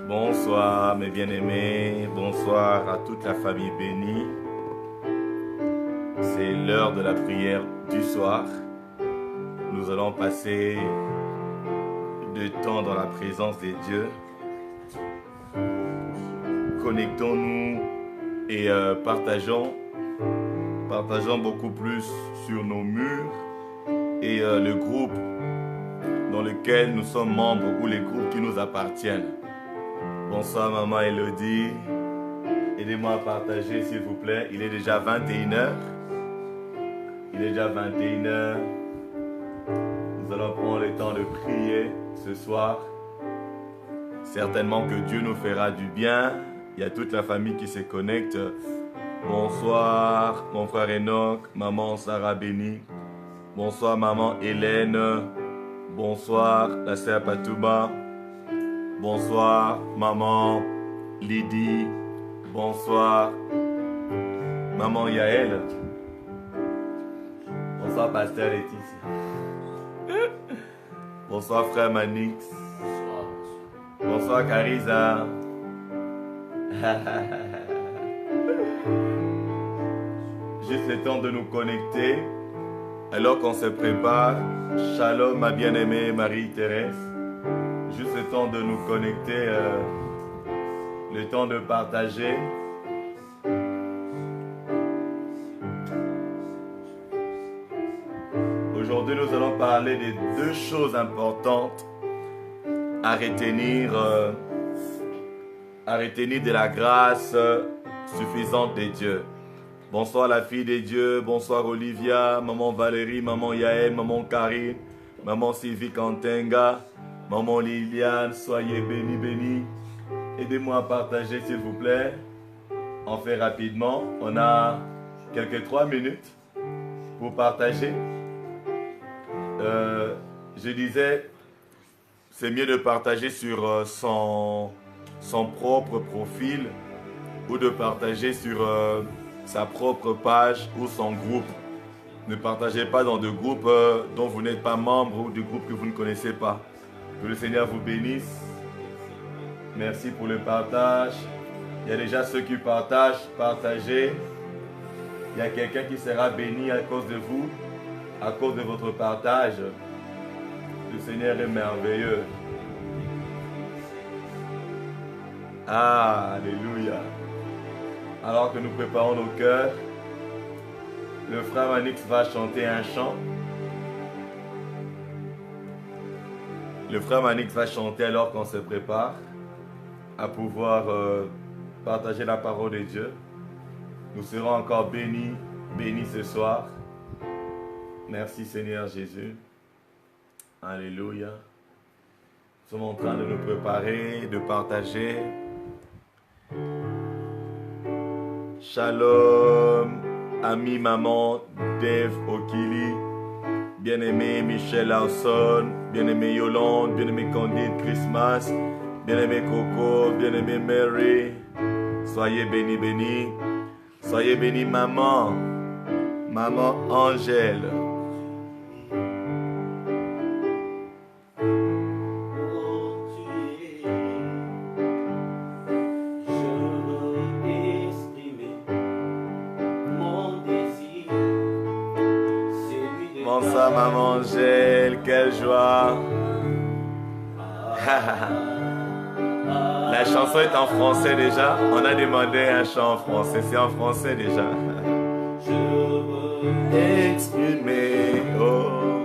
Bonsoir mes bien-aimés, bonsoir à toute la famille bénie. C'est l'heure de la prière du soir. Nous allons passer du temps dans la présence des dieux. Connectons-nous et partageons beaucoup plus sur nos murs et le groupe dans lequel nous sommes membres ou les groupes qui nous appartiennent. Bonsoir maman Elodie, aidez-moi à partager s'il vous plaît. Il est déjà 21h. Nous allons prendre le temps de prier ce soir. Certainement que Dieu nous fera du bien. Il y a toute la famille qui se connecte. Bonsoir mon frère Enoch, maman Sarah Béni. Bonsoir maman Hélène. Bonsoir la sœur Patouba. Bonsoir maman Lydie. Bonsoir maman Yael. Bonsoir pasteur Laetitia. Bonsoir frère Manix. Bonsoir Carisa. Juste le temps de nous connecter alors qu'on se prépare. Shalom ma bien-aimée Marie-Thérèse. Juste le temps de nous connecter, le temps de partager. Aujourd'hui, nous allons parler des deux choses importantes à retenir de la grâce suffisante de Dieu. Bonsoir la fille de Dieu, bonsoir Olivia, maman Valérie, maman Yael, maman Karine, maman Sylvie Kantenga. Maman Liliane, soyez bénis. Aidez-moi à partager s'il vous plaît. On fait rapidement. On a quelques 3 minutes pour partager. Je disais, c'est mieux de partager sur son propre profil ou de partager sur sa propre page ou son groupe. Ne partagez pas dans de groupes dont vous n'êtes pas membre ou de groupes que vous ne connaissez pas. Que le Seigneur vous bénisse. Merci pour le partage. Il y a déjà ceux qui partagent. Partagez. Il y a quelqu'un qui sera béni à cause de vous, à cause de votre partage. Le Seigneur est merveilleux. Ah, alléluia. Alors que nous préparons nos cœurs, le frère Manix va chanter un chant. Le frère Manix va chanter alors qu'on se prépare à pouvoir partager la parole de Dieu. Nous serons encore bénis ce soir. Merci Seigneur Jésus. Alléluia. Nous sommes en train de nous préparer, de partager. Shalom, ami maman Dave Okili. Bien-aimé Michel Lawson, bien-aimé Yolande, bien-aimé Candide Christmas, bien-aimé Coco, bien-aimé Mary. Soyez bénis. Soyez bénis maman Angèle. Bonsoir maman Angèle, quelle joie. La chanson est en français déjà. On a demandé un chant en français. C'est en français déjà. Je veux exprimer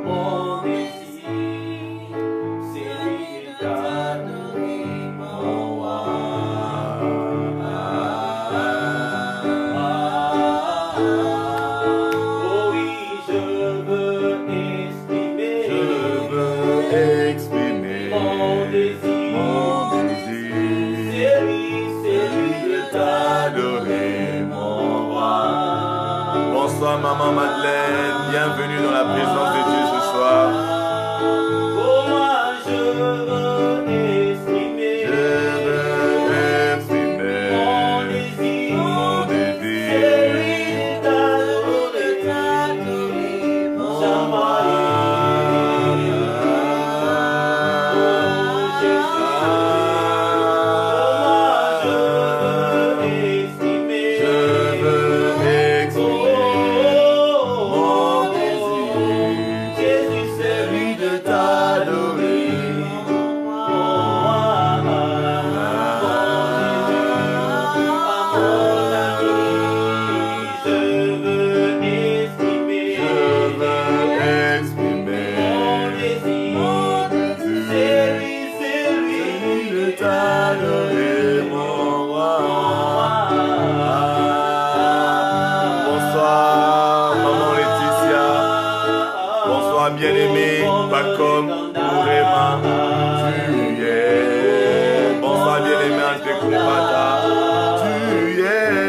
mon désir, c'est d'adorer mon roi. Oh oui, je veux exprimer mon désir. Bonsoir maman Madeleine, bienvenue dans la présence de Dieu ce soir. Oh moi je veux exprimer mon désir, c'est lui d'adorer mon roi. Oh Jésus. adoré mon roi. Bonsoir, maman Laetitia. Bonsoir, bien-aimé, Pacom, Ourema. Tu es. Bonsoir, bien-aimé, Antekoupata. Tu es.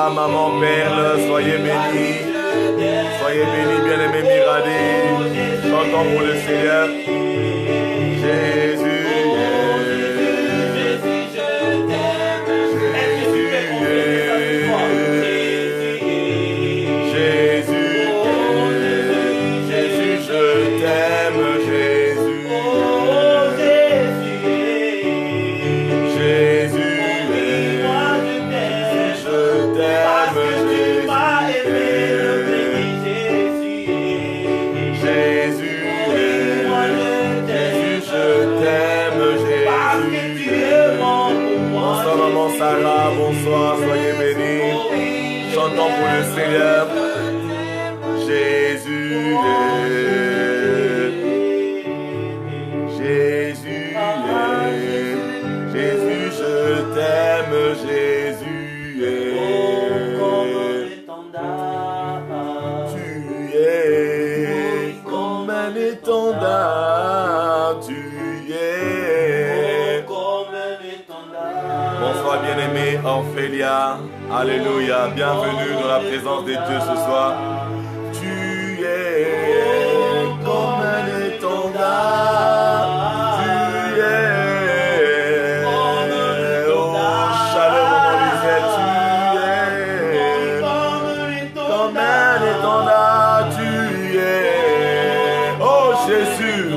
Maman Perle, soyez bénis. Soyez bénis, bien-aimés Miradé. Chantons pour le Seigneur. Jésus. Sarah, bonsoir, soyez bénis. Chantons pour le Seigneur. Jésus est. Jésus est. Jésus, je t'aime, Jésus est. Tu es comme un étendard. Tu es. Bonsoir bien-aimé Ophélia, alléluia, bienvenue dans la présence de Dieu ce soir. Tu es comme un étendard, tu es, oh chaleur mon Lisette, tu es comme un étendard, tu es, oh Jésus.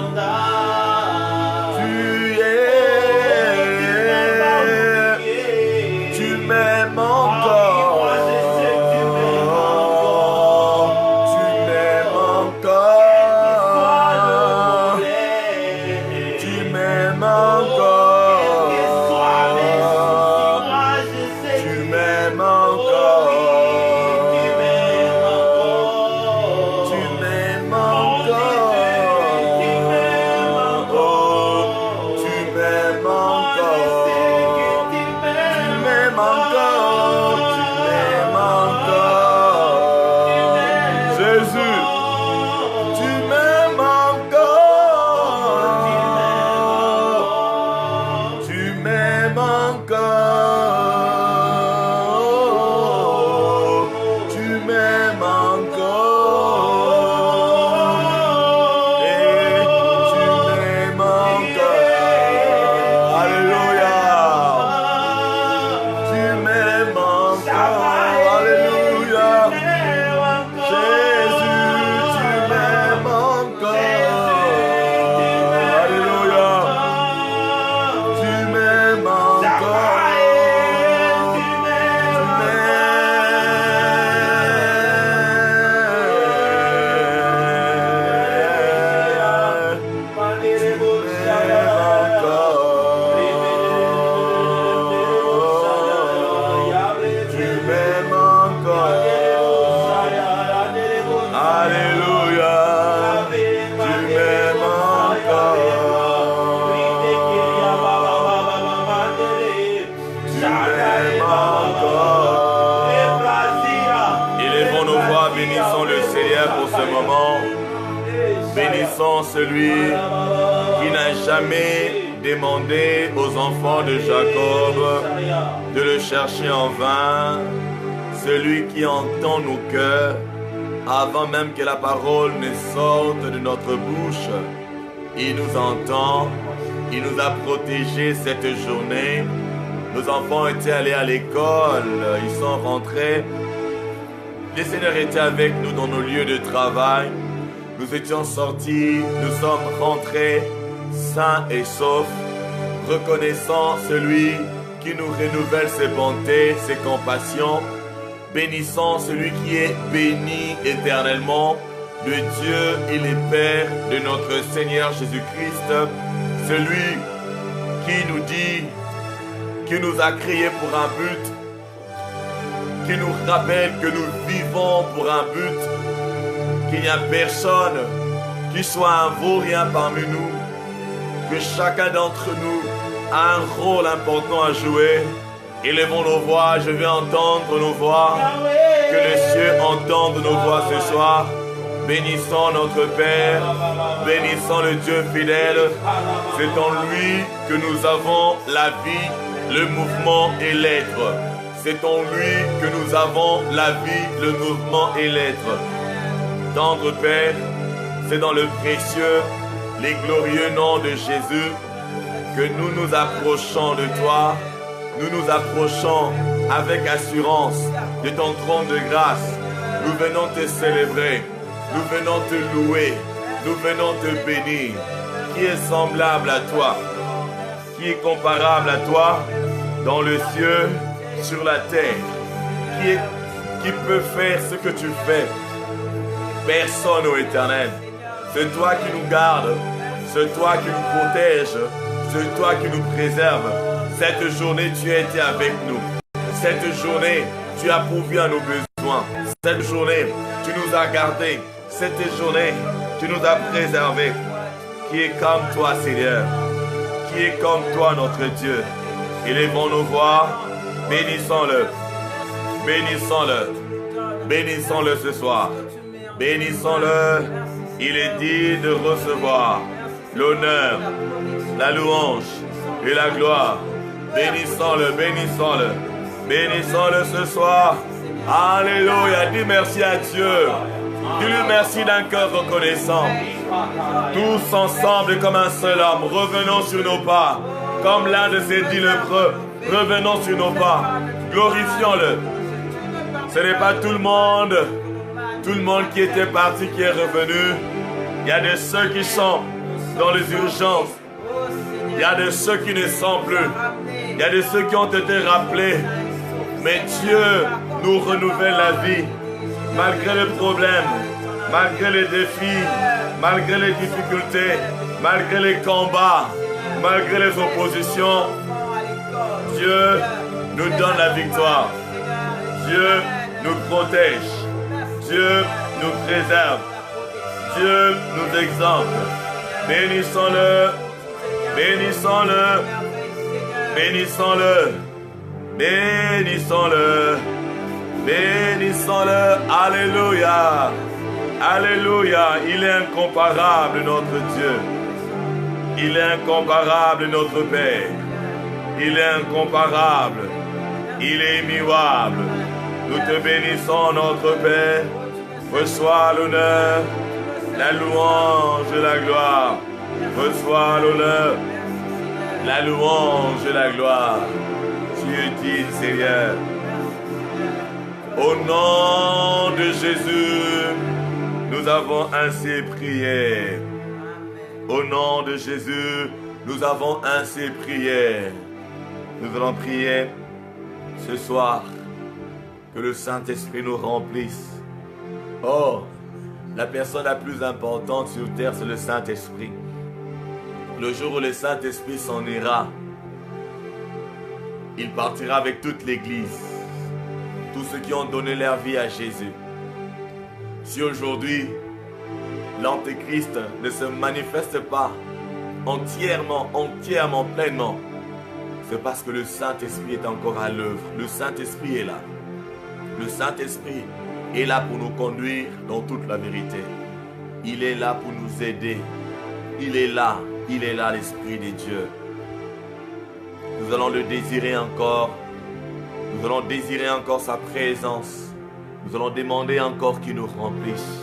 bénissons celui qui n'a jamais demandé aux enfants de Jacob de le chercher en vain, celui qui entend nos cœurs avant même que la parole ne sorte de notre bouche. Il nous entend, il nous a protégés cette journée. Nos enfants étaient allés à l'école, ils sont rentrés. Le Seigneur était avec nous dans nos lieux de travail. Nous étions sortis, nous sommes rentrés sains et saufs, reconnaissant celui qui nous renouvelle ses bontés, ses compassions, bénissant celui qui est béni éternellement, le Dieu et le Père de notre Seigneur Jésus-Christ, celui qui nous dit, qui nous a créés pour un but, qui nous rappelle que nous vivons pour un but, qu'il n'y a personne qui soit un vaurien parmi nous, que chacun d'entre nous a un rôle important à jouer. Élevons nos voix, je veux entendre nos voix, que les cieux entendent nos voix ce soir. Bénissons notre Père, bénissons le Dieu fidèle. C'est en lui que nous avons la vie, le mouvement et l'être. C'est en lui que nous avons la vie, le mouvement et l'être. Tendre Père, c'est dans le précieux, les glorieux nom de Jésus que nous nous approchons de toi. Nous nous approchons avec assurance de ton trône de grâce. Nous venons te célébrer, nous venons te louer, nous venons te bénir. Qui est semblable à toi? Qui est comparable à toi dans le ciel, sur la terre? Qui peut faire ce que tu fais? Personne, ô Éternel. C'est toi qui nous gardes, c'est toi qui nous protège, c'est toi qui nous préserve. Cette journée, tu as été avec nous. Cette journée, tu as pourvu à nos besoins. Cette journée, tu nous as gardés. Cette journée, tu nous as préservés. Qui est comme toi, Seigneur? Qui est comme toi, notre Dieu? Élevons nos voix, bénissons-le. Bénissons-le. Bénissons-le ce soir. Bénissons-le. Il est dit de recevoir l'honneur, la louange et la gloire. Bénissons-le, bénissons-le. Bénissons-le ce soir. Alléluia. Dis merci à Dieu. Dis-lui merci d'un cœur reconnaissant. Tous ensemble comme un seul homme, revenons sur nos pas. Comme l'un de ces 10 lépreux, revenons sur nos pas. Glorifions-le. Ce n'est pas tout le monde qui était parti qui est revenu. Il y a de ceux qui sont dans les urgences. Il y a de ceux qui ne sont plus. Il y a de ceux qui ont été rappelés. Mais Dieu nous renouvelle la vie. Malgré les problèmes, malgré les défis, malgré les difficultés, malgré les combats, malgré les oppositions, Dieu nous donne la victoire. Dieu nous protège. Dieu nous préserve. Dieu nous exempte. Bénissons-le. Bénissons-le. Bénissons-le. Bénissons-le. Bénissons-le. Alléluia. Alléluia. Il est incomparable, notre Dieu. Il est incomparable, notre Père. Il est incomparable. Il est immuable. Nous te bénissons, notre Père. Reçois l'honneur, la louange et la gloire. Reçois l'honneur, la louange et la gloire. Tu es digne, Seigneur. Au nom de Jésus, nous avons ainsi prié. Au nom de Jésus, nous avons ainsi prié. Nous allons prier ce soir que le Saint-Esprit nous remplisse. Oh, la personne la plus importante sur terre, c'est le Saint-Esprit. Le jour où le Saint-Esprit s'en ira, il partira avec toute l'Église, tous ceux qui ont donné leur vie à Jésus. Si aujourd'hui, l'Antéchrist ne se manifeste pas entièrement, pleinement, c'est parce que le Saint-Esprit est encore à l'œuvre. Le Saint-Esprit est là. Le Saint-Esprit est là pour nous conduire dans toute la vérité. Il est là pour nous aider. il est là l'Esprit de Dieu. Nous allons le désirer encore. Nous allons désirer encore sa présence. Nous allons demander encore qu'il nous remplisse.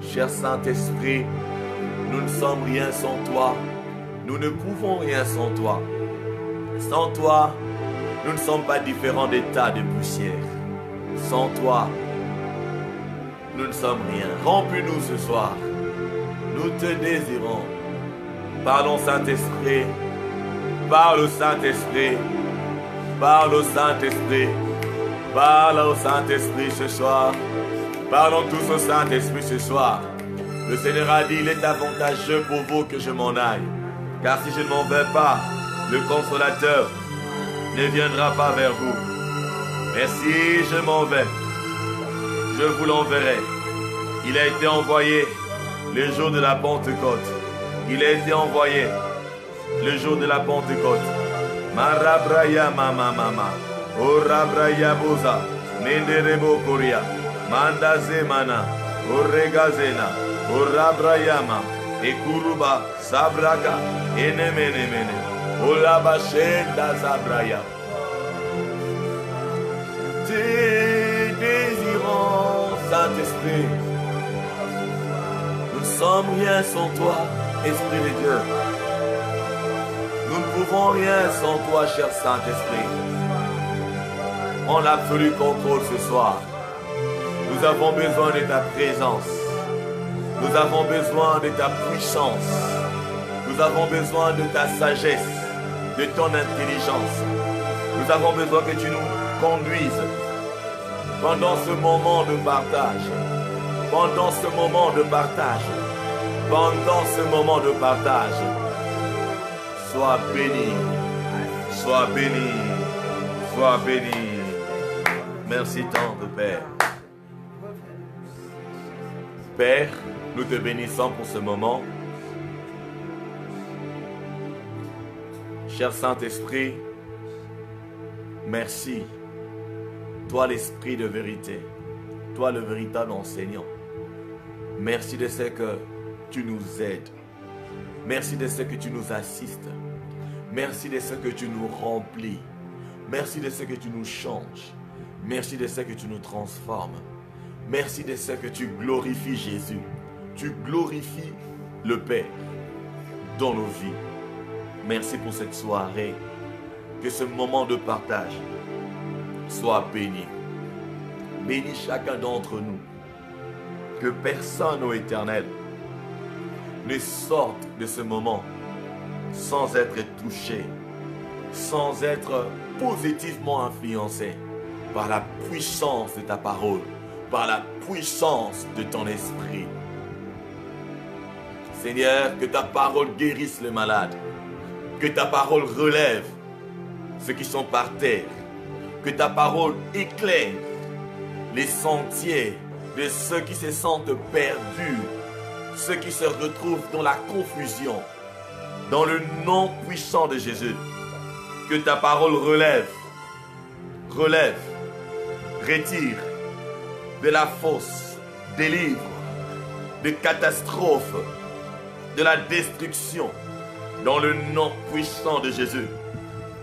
Cher Saint-Esprit, nous ne sommes rien sans toi. Nous ne pouvons rien sans toi. Sans toi, nous ne sommes pas différents des tas de poussière. Sans toi, nous ne sommes rien. Remplis-nous ce soir. Nous te désirons. Parlons Saint-Esprit. Parle au Saint-Esprit. Parle au Saint-Esprit. Parle au Saint-Esprit ce soir. Parlons tous au Saint-Esprit ce soir. Le Seigneur a dit, il est avantageux pour vous que je m'en aille. Car si je ne m'en vais pas, le Consolateur ne viendra pas vers vous. Mais si je m'en vais, je vous l'enverrai. Il a été envoyé le jour de la Pentecôte. Il a été envoyé le jour de la Pentecôte. Marabraya mama mama. Orabraya boza. Nenderebo koria. Mandaze mana. Oregazena. Orabrayama. Ekuruba. Sabraga. Enemenemene. Olabashenda zabraya. Te désirons, Saint-Esprit. Nous ne sommes rien sans toi, Esprit de Dieu. Nous ne pouvons rien sans toi, cher Saint-Esprit. En l'absolu contrôle ce soir. Nous avons besoin de ta présence. Nous avons besoin de ta puissance. Nous avons besoin de ta sagesse, de ton intelligence. Nous avons besoin que tu nous conduises pendant ce moment de partage. Pendant ce moment de partage. Pendant ce moment de partage. Sois béni. Sois béni. Sois béni. Merci tendre Père. Père, nous te bénissons pour ce moment. Cher Saint-Esprit, merci. Toi l'Esprit de vérité. Toi le véritable enseignant. Merci de ce que tu nous aides. Merci de ce que tu nous assistes. Merci de ce que tu nous remplis. Merci de ce que tu nous changes. Merci de ce que tu nous transformes. Merci de ce que tu glorifies Jésus. Tu glorifies le Père dans nos vies. Merci pour cette soirée. Que ce moment de partage soit béni. Bénis chacun d'entre nous. Que personne, ô Éternel, ne sorte de ce moment sans être touché, sans être positivement influencé par la puissance de ta parole, par la puissance de ton esprit. Seigneur, que ta parole guérisse les malades, que ta parole relève ceux qui sont par terre, que ta parole éclaire les sentiers de ceux qui se sentent perdus, ceux qui se retrouvent dans la confusion. Dans le nom puissant de Jésus, que ta parole relève, retire de la fosse, délivre, de catastrophes, de la destruction. Dans le nom puissant de Jésus,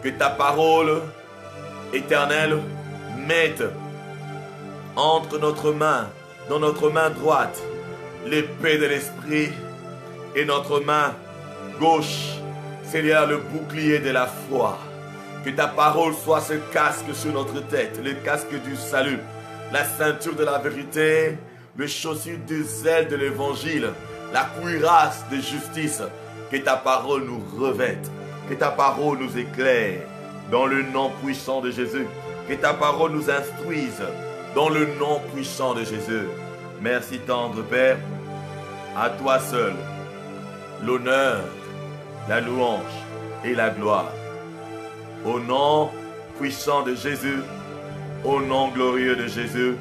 que ta parole éternelle mette entre notre main, dans notre main droite, l'épée de l'esprit et notre main gauche, Seigneur, le bouclier de la foi. Que ta parole soit ce casque sur notre tête, le casque du salut, la ceinture de la vérité, le chaussure du zèle de l'évangile, la cuirasse de justice. Que ta parole nous revête, que ta parole nous éclaire, dans le nom puissant de Jésus. Que ta parole nous instruise, dans le nom puissant de Jésus. Merci tendre Père, à toi seul, l'honneur, la louange et la gloire. Au nom puissant de Jésus, au nom glorieux de Jésus,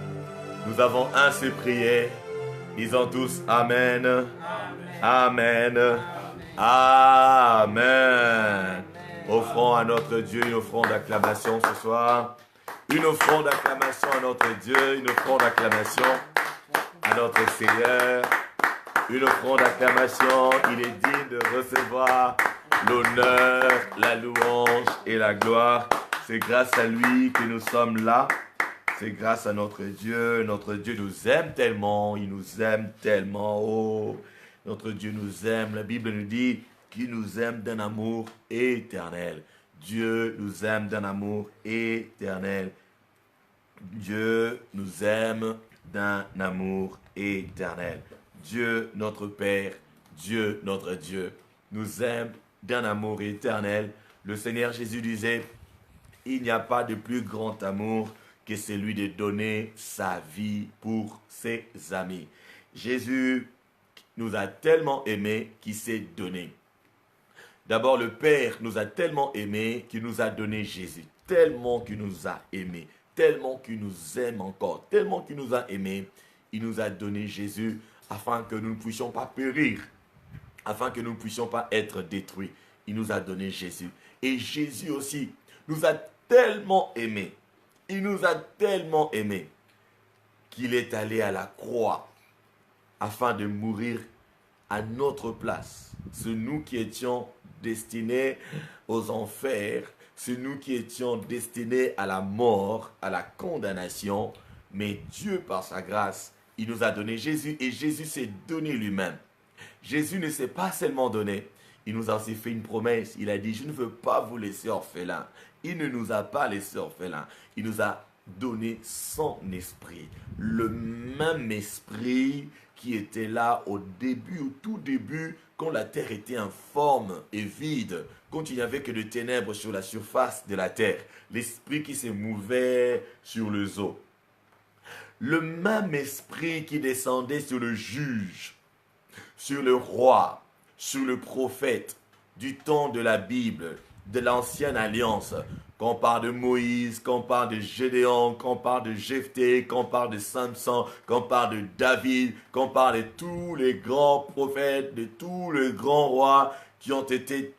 nous avons ainsi prié. Disons tous Amen. Amen. Amen. Amen. Offrons à notre Dieu une offrande d'acclamation ce soir. Une offrande d'acclamation à notre Dieu. Une offrande d'acclamation à notre Seigneur. une offrande d'acclamation. Il est digne de recevoir l'honneur, la louange et la gloire. C'est grâce à lui que nous sommes là. C'est grâce à notre Dieu. Notre Dieu nous aime tellement. Il nous aime tellement. Oh, notre Dieu nous aime. La Bible nous dit qu'il nous aime d'un amour éternel. Dieu nous aime d'un amour éternel. Dieu nous aime d'un amour éternel. Dieu notre Père, Dieu notre Dieu, nous aime d'un amour éternel. Le Seigneur Jésus disait, il n'y a pas de plus grand amour que celui de donner sa vie pour ses amis. Jésus nous a tellement aimés qu'il s'est donné. D'abord, le Père nous a tellement aimés qu'il nous a donné Jésus. Tellement qu'il nous a aimés. Tellement qu'il nous aime encore. Tellement qu'il nous a aimés. Il nous a donné Jésus afin que nous ne puissions pas périr. Afin que nous ne puissions pas être détruits. Il nous a donné Jésus. Et Jésus aussi nous a tellement aimés. Il nous a tellement aimés qu'il est allé à la croix afin de mourir à notre place. C'est nous qui étions destinés aux enfers. C'est nous qui étions destinés à la mort, à la condamnation. Mais Dieu, par sa grâce, il nous a donné Jésus et Jésus s'est donné lui-même. Jésus ne s'est pas seulement donné, il nous a aussi fait une promesse. Il a dit, je ne veux pas vous laisser orphelins. Il ne nous a pas laissés orphelins. Il nous a donné son esprit. Le même esprit qui était là au début, au tout début, quand la terre était informe et vide, quand il n'y avait que de ténèbres sur la surface de la terre. L'esprit qui se mouvait sur les eaux. Le même esprit qui descendait sur le juge, sur le roi, sur le prophète du temps de la Bible, de l'ancienne alliance. Quand on parle de Moïse, quand on parle de Gédéon, quand on parle de Jephthé, quand on parle de Samson, quand on parle de David, quand on parle de tous les grands prophètes, de tous les grands rois qui ont été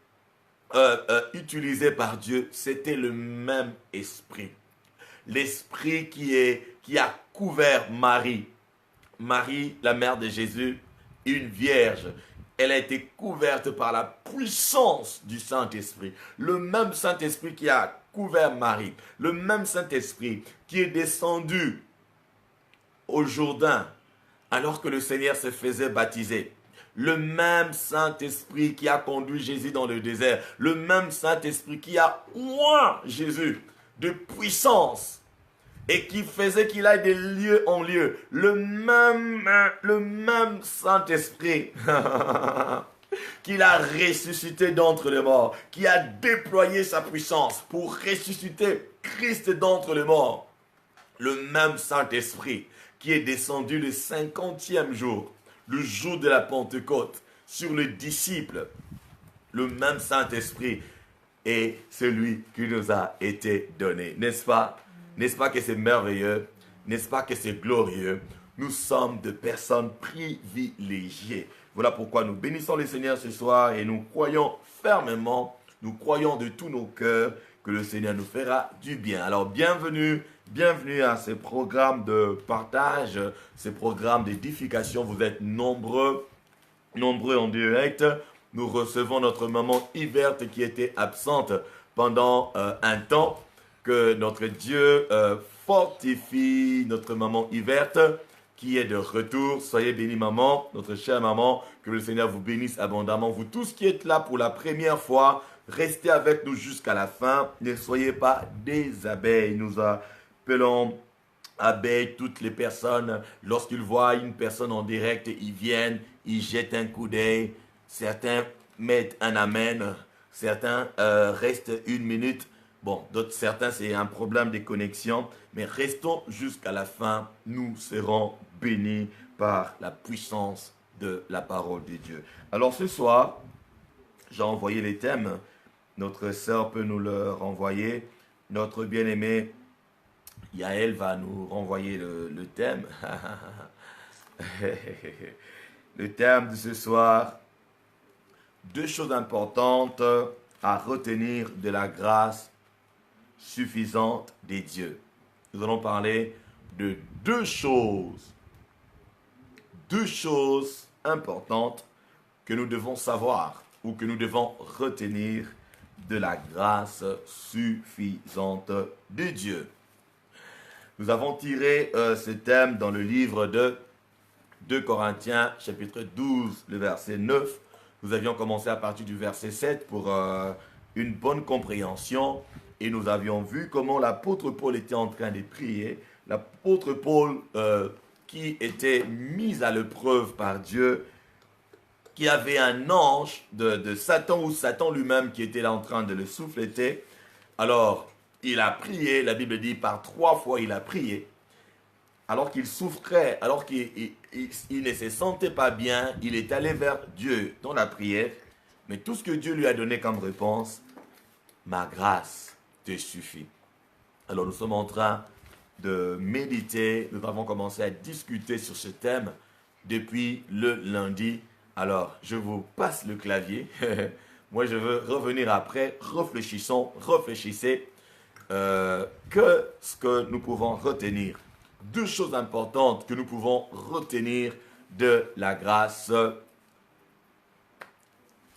utilisés par Dieu, c'était le même esprit. L'esprit qui a couvert Marie. Marie, la mère de Jésus, une vierge. Elle a été couverte par la puissance du Saint-Esprit. Le même Saint-Esprit qui a couvert Marie. Le même Saint-Esprit qui est descendu au Jourdain alors que le Seigneur se faisait baptiser. Le même Saint-Esprit qui a conduit Jésus dans le désert. Le même Saint-Esprit qui a oint Jésus de puissance et qui faisait qu'il aille de lieu en lieu. Le même Saint-Esprit qu'il a ressuscité d'entre les morts, qui a déployé sa puissance pour ressusciter Christ d'entre les morts. Le même Saint-Esprit qui est descendu le 50e jour, le jour de la Pentecôte, sur les disciples. Le même Saint-Esprit est celui qui nous a été donné, n'est-ce pas? N'est-ce pas que c'est merveilleux? N'est-ce pas que c'est glorieux? Nous sommes de personnes privilégiées. Voilà pourquoi nous bénissons le Seigneur ce soir et nous croyons fermement, nous croyons de tous nos cœurs que le Seigneur nous fera du bien. Alors bienvenue à ce programme de partage, ce programme d'édification. Vous êtes nombreux en direct. Nous recevons notre maman Yvette qui était absente pendant un temps. Que notre Dieu fortifie notre maman Yvette qui est de retour. Soyez bénis maman, notre chère maman. Que le Seigneur vous bénisse abondamment. Vous tous qui êtes là pour la première fois, restez avec nous jusqu'à la fin. Ne soyez pas des abeilles. Nous appelons abeilles toutes les personnes. Lorsqu'ils voient une personne en direct, ils viennent, ils jettent un coup d'œil. Certains mettent un amen. Certains restent une minute. Bon, certains, c'est un problème de connexion, mais restons jusqu'à la fin. Nous serons bénis par la puissance de la parole de Dieu. Alors ce soir, j'ai envoyé les thèmes. Notre sœur peut nous le renvoyer. Notre bien-aimé Yael va nous renvoyer le thème. Le thème de ce soir, 2 choses importantes à retenir de la grâce suffisante des dieux. Nous allons parler de 2 choses. 2 choses importantes que nous devons savoir ou que nous devons retenir de la grâce suffisante de Dieu. Nous avons tiré ce thème dans le livre de 2 Corinthiens, chapitre 12, le verset 9. Nous avions commencé à partir du verset 7 pour une bonne compréhension. Et nous avions vu comment l'apôtre Paul était en train de prier. L'apôtre Paul qui était mis à l'épreuve par Dieu, qui avait un ange de Satan ou Satan lui-même qui était là en train de le souffleter. Alors, il a prié, la Bible dit par 3 fois il a prié. Alors qu'il souffrait, alors qu'il ne se sentait pas bien, il est allé vers Dieu dans la prière. Mais tout ce que Dieu lui a donné comme réponse, ma grâce te suffit. Alors nous sommes en train de méditer, nous avons commencé à discuter sur ce thème depuis le lundi. Alors je vous passe le clavier. Moi je veux revenir après, réfléchissez. Que ce que nous pouvons retenir. 2 choses importantes que nous pouvons retenir de la grâce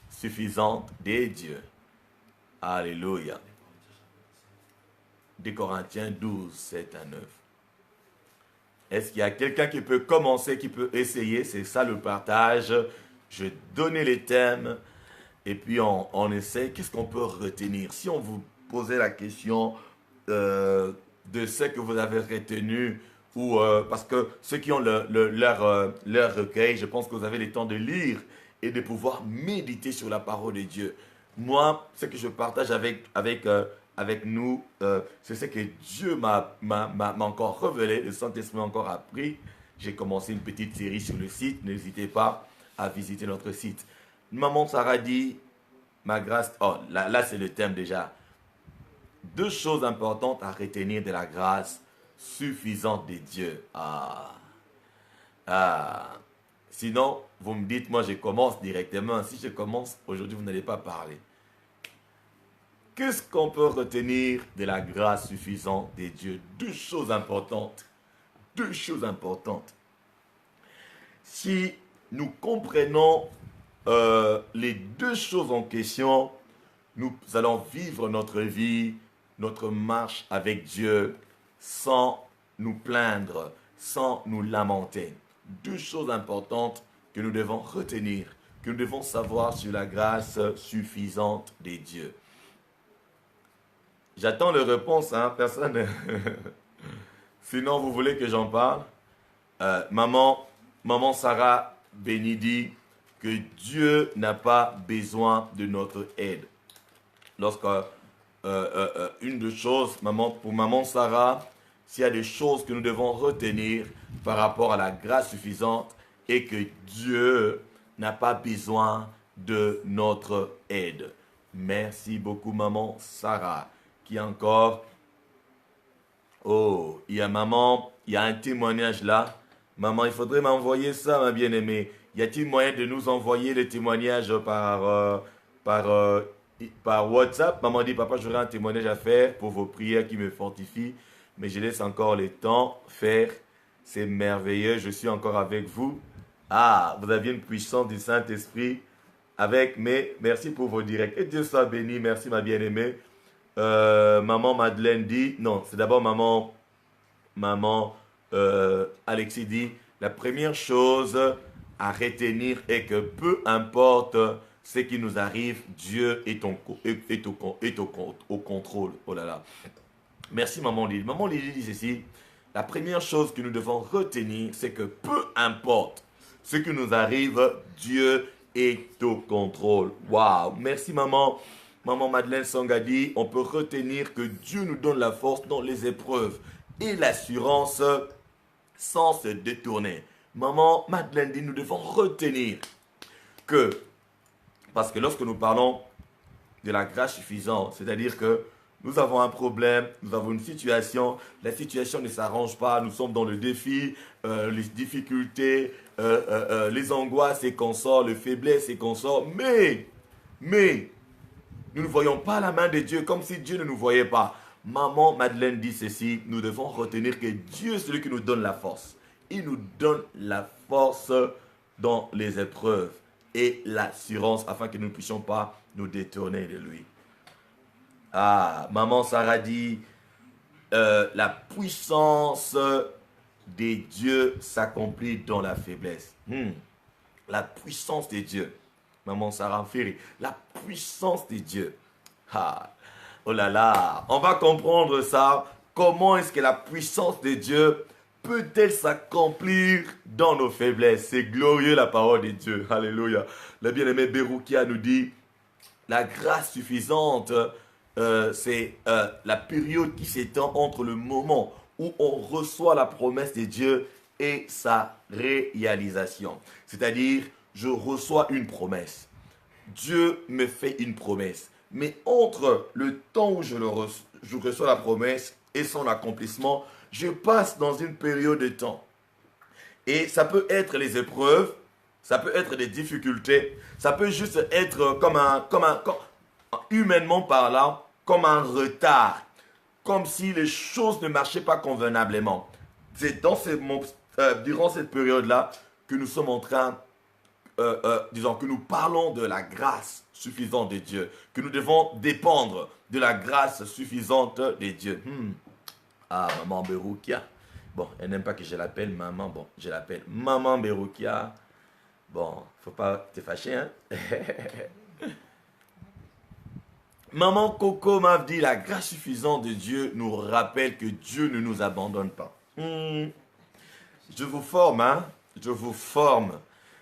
suffisante des dieux. Alléluia. 2 Corinthiens 12, 7 à 9. Est-ce qu'il y a quelqu'un qui peut commencer, qui peut essayer? C'est ça le partage. Je vais donner les thèmes et puis on essaie. Qu'est-ce qu'on peut retenir? Si on vous posait la question de ce que vous avez retenu, ou parce que ceux qui ont leur recueil, je pense que vous avez le temps de lire et de pouvoir méditer sur la parole de Dieu. Moi, ce que je partage avec nous, c'est ce que Dieu m'a encore révélé, le Saint-Esprit m'a encore appris. J'ai commencé une petite série sur le site, n'hésitez pas à visiter notre site. Maman Sarah dit, ma grâce, oh là c'est le thème déjà. 2 choses importantes à retenir de la grâce suffisante de Dieu. Sinon, vous me dites, moi je commence directement. Si je commence, aujourd'hui vous n'allez pas parler. Qu'est-ce qu'on peut retenir de la grâce suffisante de Dieu? 2 choses importantes. 2 choses importantes. Si nous comprenons les 2 choses en question, nous allons vivre notre vie, notre marche avec Dieu sans nous plaindre, sans nous lamenter. 2 choses importantes que nous devons retenir, que nous devons savoir sur la grâce suffisante des dieux. J'attends les réponses, hein, personne. Sinon, vous voulez que j'en parle? Maman Sarah Béni dit que Dieu n'a pas besoin de notre aide. Lorsque une des choses, pour maman Sarah, s'il y a des choses que nous devons retenir par rapport à la grâce suffisante, et que Dieu n'a pas besoin de notre aide. Merci beaucoup maman Sarah. Qui encore? Oh, il y a un témoignage là. Maman, il faudrait m'envoyer ça, ma bien-aimée. Y a-t-il moyen de nous envoyer le témoignage par WhatsApp? Maman dit, papa, j'aurai un témoignage à faire pour vos prières qui me fortifient. Mais je laisse encore le temps faire. C'est merveilleux, je suis encore avec vous. Vous aviez une puissance du Saint-Esprit avec mes... Merci pour vos directs. Et Dieu soit béni, merci ma bien-aimée. Maman Madeleine dit... Non, c'est d'abord maman Alexis dit, la première chose à retenir est que peu importe ce qui nous arrive, Dieu est au contrôle. Oh là là. Merci maman Lily. Maman Lily dit ceci, la première chose que nous devons retenir, c'est que peu importe ce qui nous arrive, Dieu est au contrôle. Waouh. Merci maman. Maman Madeleine Sangadi, on peut retenir que Dieu nous donne la force dans les épreuves et l'assurance sans se détourner. Maman Madeleine dit, nous devons retenir que, parce que lorsque nous parlons de la grâce suffisante, c'est-à-dire que nous avons un problème, nous avons une situation, la situation ne s'arrange pas, nous sommes dans le défi, les difficultés, les angoisses et consorts, les faiblesses et consorts, mais, nous ne voyons pas la main de Dieu comme si Dieu ne nous voyait pas. Maman Madeleine dit ceci, nous devons retenir que Dieu est celui qui nous donne la force. Il nous donne la force dans les épreuves et l'assurance afin que nous ne puissions pas nous détourner de lui. Ah, maman Sarah dit, la puissance des dieux s'accomplit dans la faiblesse. La puissance des dieux. Maman Sarah Ferry, la puissance des dieux. Ah, oh là là, on va comprendre ça. Comment est-ce que la puissance de Dieu peut-elle s'accomplir dans nos faiblesses? C'est glorieux la parole de Dieu. Alléluia. Le bien-aimé Beroukia nous dit, la grâce suffisante, c'est la période qui s'étend entre le moment où on reçoit la promesse de Dieu et sa réalisation. C'est-à-dire, je reçois une promesse. Dieu me fait une promesse. Mais entre le temps où je reçois la promesse et son accomplissement, je passe dans une période de temps. Et ça peut être les épreuves, ça peut être des difficultés, ça peut juste être humainement parlant, comme un retard, comme si les choses ne marchaient pas convenablement. C'est durant cette période-là que nous sommes en train, que nous parlons de la grâce suffisante de Dieu, que nous devons dépendre de la grâce suffisante de Dieu. Ah, maman Beroukia. Bon, elle n'aime pas que je l'appelle maman. Bon, je l'appelle maman Beroukia. Bon, faut pas te fâcher, hein. Maman Coco m'a dit, la grâce suffisante de Dieu nous rappelle que Dieu ne nous abandonne pas. Je vous forme, hein. Je vous forme.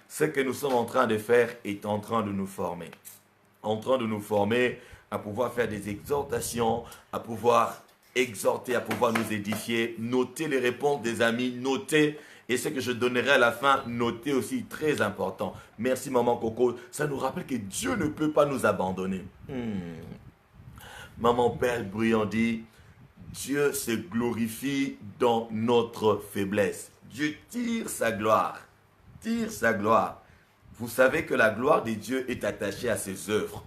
Ce que nous sommes en train de faire est en train de nous former. En train de nous former à pouvoir faire des exhortations, à pouvoir exhorter, à pouvoir nous édifier, noter les réponses des amis, noter, et ce que je donnerai à la fin, noter aussi, très important. Merci maman Coco, ça nous rappelle que Dieu ne peut pas nous abandonner. Maman Père Bruyant dit, Dieu se glorifie dans notre faiblesse. Dieu tire sa gloire. Tire sa gloire. Vous savez que la gloire de Dieu est attachée à ses œuvres.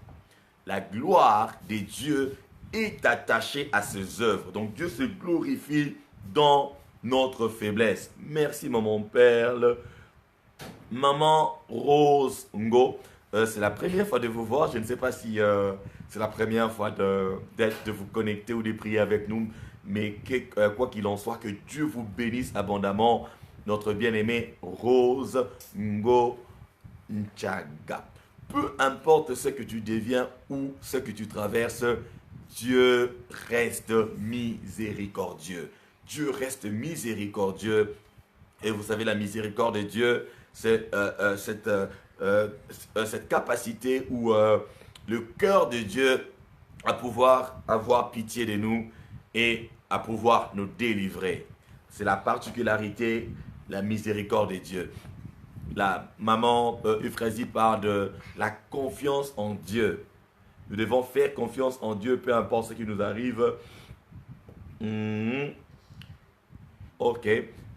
La gloire de Dieu est attachée à ses œuvres. Donc Dieu se glorifie dans notre faiblesse. Merci maman Perle. Maman Rose Ngo, c'est la première fois de vous voir. Je ne sais pas si c'est la première fois de vous connecter ou de prier avec nous. Mais quoi qu'il en soit, que Dieu vous bénisse abondamment. Notre bien-aimée Rose Ngo Nchaga. Peu importe ce que tu deviens ou ce que tu traverses, Dieu reste miséricordieux. Dieu reste miséricordieux. Et vous savez, la miséricorde de Dieu, c'est cette capacité où le cœur de Dieu à pouvoir avoir pitié de nous et à pouvoir nous délivrer. C'est la particularité, la miséricorde de Dieu. La maman Euphrasie parle de la confiance en Dieu. Nous devons faire confiance en Dieu, peu importe ce qui nous arrive. Ok.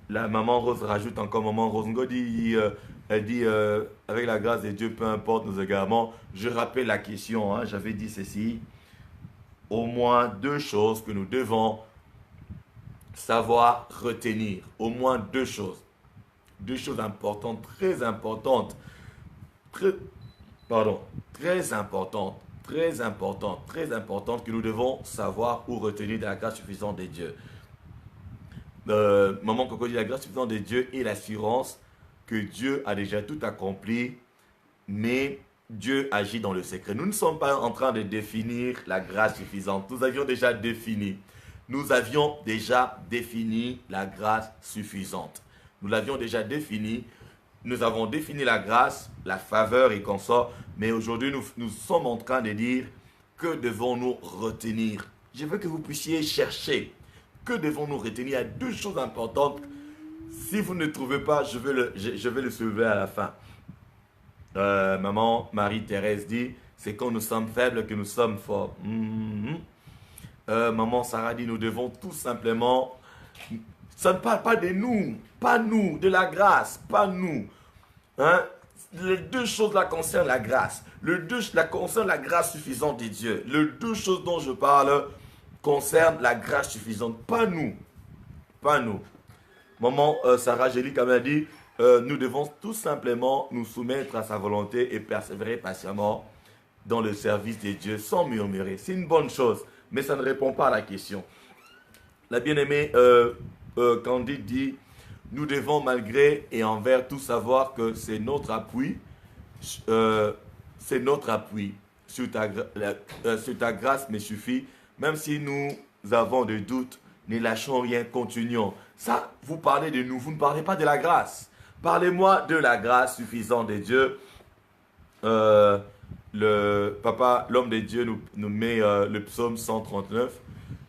La maman Rose rajoute encore, maman Rose Ngo dit, elle dit, avec la grâce de Dieu, peu importe nos égarements. Je rappelle la question, hein, j'avais dit ceci. Au moins deux choses que nous devons savoir retenir. Au moins deux choses. Deux choses importantes, très importantes. Très importantes que nous devons savoir ou retenir de la grâce suffisante de Dieu. Maman Coco dit, la grâce suffisante de Dieu est l'assurance que Dieu a déjà tout accompli, mais Dieu agit dans le secret. Nous ne sommes pas en train de définir la grâce suffisante. Nous avions déjà défini la grâce suffisante. Nous l'avions déjà défini. Nous avons défini la grâce, la faveur et consort. Mais aujourd'hui, nous sommes en train de dire que devons-nous retenir. Je veux que vous puissiez chercher. Que devons-nous retenir? Il y a deux choses importantes. Si vous ne trouvez pas, je vais le soulever à la fin. Maman Marie-Thérèse dit, c'est quand nous sommes faibles que nous sommes forts. Maman Sarah dit, nous devons tout simplement... Ça ne parle pas de nous, pas nous, de la grâce, pas nous. Hein? Les deux choses-là concernent la grâce. Concernent la grâce suffisante de Dieu. Les deux choses dont je parle concernent la grâce suffisante, pas nous. Pas nous. Maman Sarah Gélique m'a dit, nous devons tout simplement nous soumettre à sa volonté et persévérer patiemment dans le service de Dieu sans murmurer. C'est une bonne chose, mais ça ne répond pas à la question. La bien-aimée Candide dit, nous devons malgré et envers tout savoir que c'est notre appui, sur ta grâce me suffit, même si nous avons des doutes, ne lâchons rien, continuons. Ça, vous parlez de nous, vous ne parlez pas de la grâce. Parlez-moi de la grâce suffisante de Dieu. L'homme de Dieu nous met le psaume 139.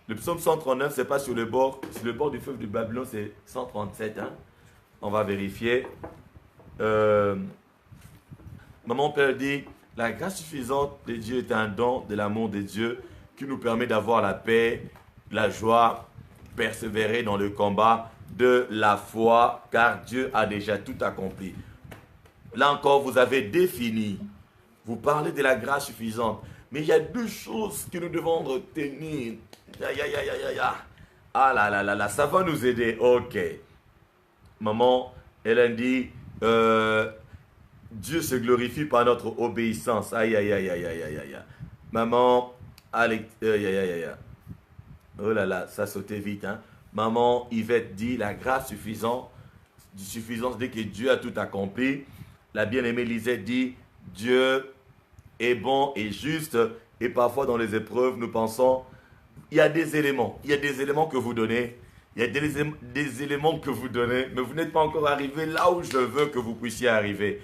Le psaume 139, c'est pas sur le bord du fleuve de Babylone, c'est 137. Hein? On va vérifier. Maman Père dit, la grâce suffisante de Dieu est un don de l'amour de Dieu qui nous permet d'avoir la paix, la joie, persévérer dans le combat de la foi, car Dieu a déjà tout accompli. Là encore, vous avez défini. Vous parlez de la grâce suffisante. Mais il y a deux choses que nous devons retenir. Ah là, ça va nous aider. Ok. Maman, elle dit, Dieu se glorifie par notre obéissance. Aïe. Maman, oh là là, ça sautait vite. Hein? Maman Yvette dit, la grâce suffisante dès que Dieu a tout accompli. La bien-aimée Lisette dit, Dieu est bon et juste. Et parfois dans les épreuves, nous pensons, il y a des éléments que vous donnez. Il y a des éléments que vous donnez, mais vous n'êtes pas encore arrivé là où je veux que vous puissiez arriver.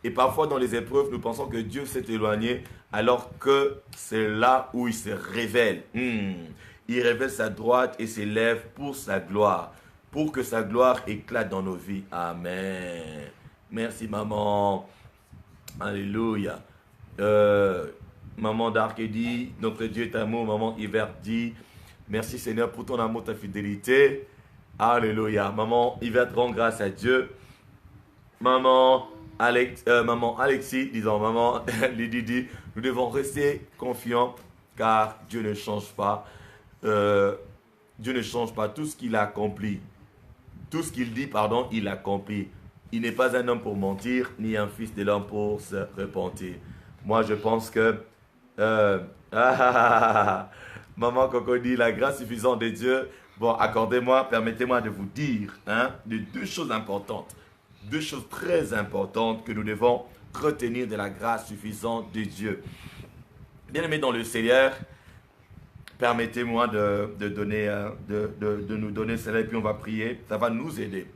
Et parfois dans les épreuves, nous pensons que Dieu s'est éloigné, alors que c'est là où il se révèle. Il révèle sa droite et s'élève pour sa gloire, pour que sa gloire éclate dans nos vies. Amen. Merci maman. Alléluia. Maman Dark dit, notre Dieu est amour. Maman Hiver dit, merci Seigneur pour ton amour, ta fidélité. Alléluia. Maman Hiver rend grâce à Dieu. Maman Alexis, disons, maman Lydie dit, nous devons rester confiants car Dieu ne change pas. Dieu ne change pas tout ce qu'il a accompli. Tout ce qu'il dit, il accomplit. Il n'est pas un homme pour mentir, ni un fils de l'homme pour se repentir. Moi, je pense que maman Coco dit, la grâce suffisante de Dieu. Bon, accordez-moi, permettez-moi de vous dire de deux choses importantes. Deux choses très importantes que nous devons retenir de la grâce suffisante de Dieu. Bien-aimés dans le Seigneur, permettez-moi de nous donner cela et puis on va prier. Ça va nous aider.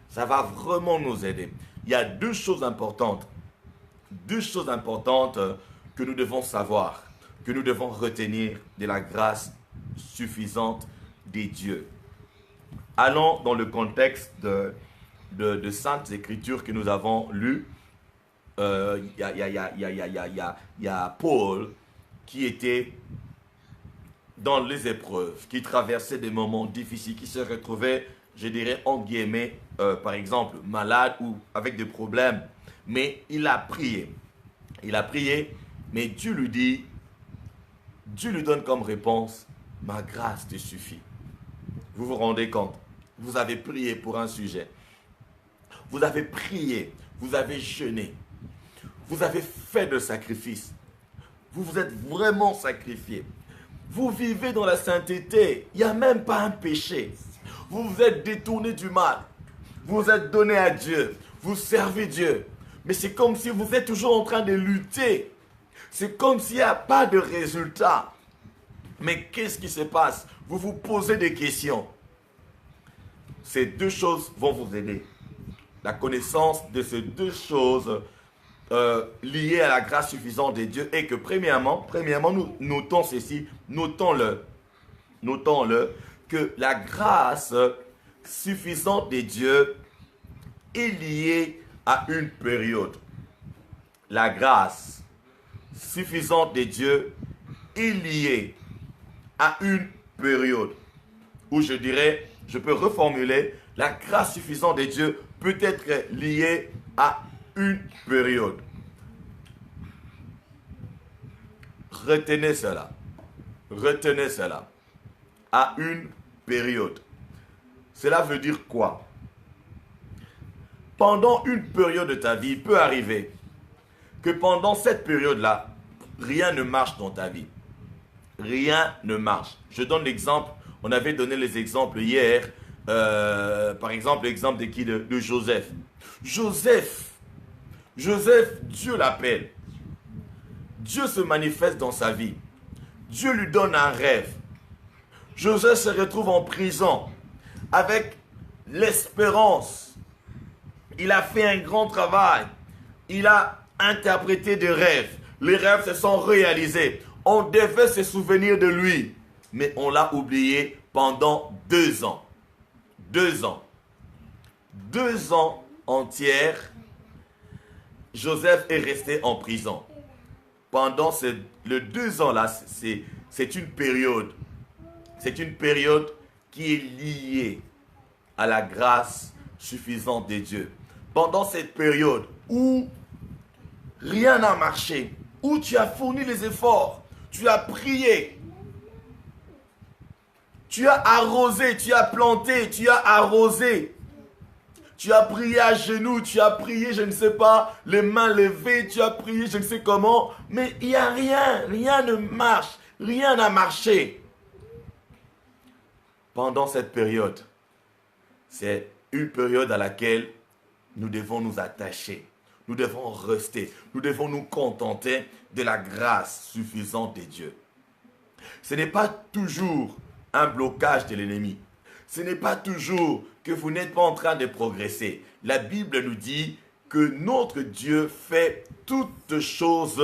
Ça va vraiment nous aider. Il y a deux choses importantes. Deux choses importantes que nous devons savoir, que nous devons retenir de la grâce suffisante des dieux. Allons dans le contexte de Saintes Écritures que nous avons lues. Il y a Paul qui était dans les épreuves, qui traversait des moments difficiles, qui se retrouvait, je dirais, en guillemets, par exemple, malade ou avec des problèmes. Mais il a prié. Il a prié, mais Dieu lui donne comme réponse, ma grâce te suffit. Vous vous rendez compte? Vous avez prié pour un sujet. Vous avez prié, vous avez jeûné. Vous avez fait de sacrifices. Vous vous êtes vraiment sacrifié. Vous vivez dans la sainteté. Il n'y a même pas un péché. Vous vous êtes détourné du mal. Vous vous êtes donné à Dieu. Vous servez Dieu. Mais c'est comme si vous êtes toujours en train de lutter. C'est comme s'il n'y a pas de résultat. Mais qu'est-ce qui se passe? Vous vous posez des questions. Ces deux choses vont vous aider. La connaissance de ces deux choses liées à la grâce suffisante de Dieu et que premièrement, nous notons ceci, notons-le, que la grâce suffisante de Dieu est liée à une période. La grâce suffisante de Dieu est liée à une période. Ou je dirais, je peux reformuler, la grâce suffisante de Dieu peut être liée à une période. Retenez cela. Retenez cela. À une période. Cela veut dire quoi? pendant une période de ta vie, il peut arriver que pendant cette période-là, rien ne marche dans ta vie. Rien ne marche. Je donne l'exemple, on avait donné les exemples hier, par exemple l'exemple de qui? De Joseph. Joseph, Dieu l'appelle. Dieu se manifeste dans sa vie. Dieu lui donne un rêve. Joseph se retrouve en prison avec l'espérance. Il a fait un grand travail. Il a interprété des rêves. Les rêves se sont réalisés. On devait se souvenir de lui. Mais on l'a oublié pendant 2 ans. 2 ans. 2 ans entiers, Joseph est resté en prison. Pendant les 2 ans-là, c'est une période. C'est une période qui est liée à la grâce suffisante de Dieu. Pendant cette période où rien n'a marché, où tu as fourni les efforts, tu as prié, tu as arrosé, tu as planté, tu as arrosé, tu as prié à genoux, tu as prié, je ne sais pas, les mains levées, tu as prié, je ne sais comment, mais il n'y a rien ne marche, rien n'a marché. Pendant cette période, c'est une période à laquelle nous devons nous attacher, nous devons rester, nous devons nous contenter de la grâce suffisante de Dieu. Ce n'est pas toujours un blocage de l'ennemi. Ce n'est pas toujours que vous n'êtes pas en train de progresser. La Bible nous dit que notre Dieu fait toutes choses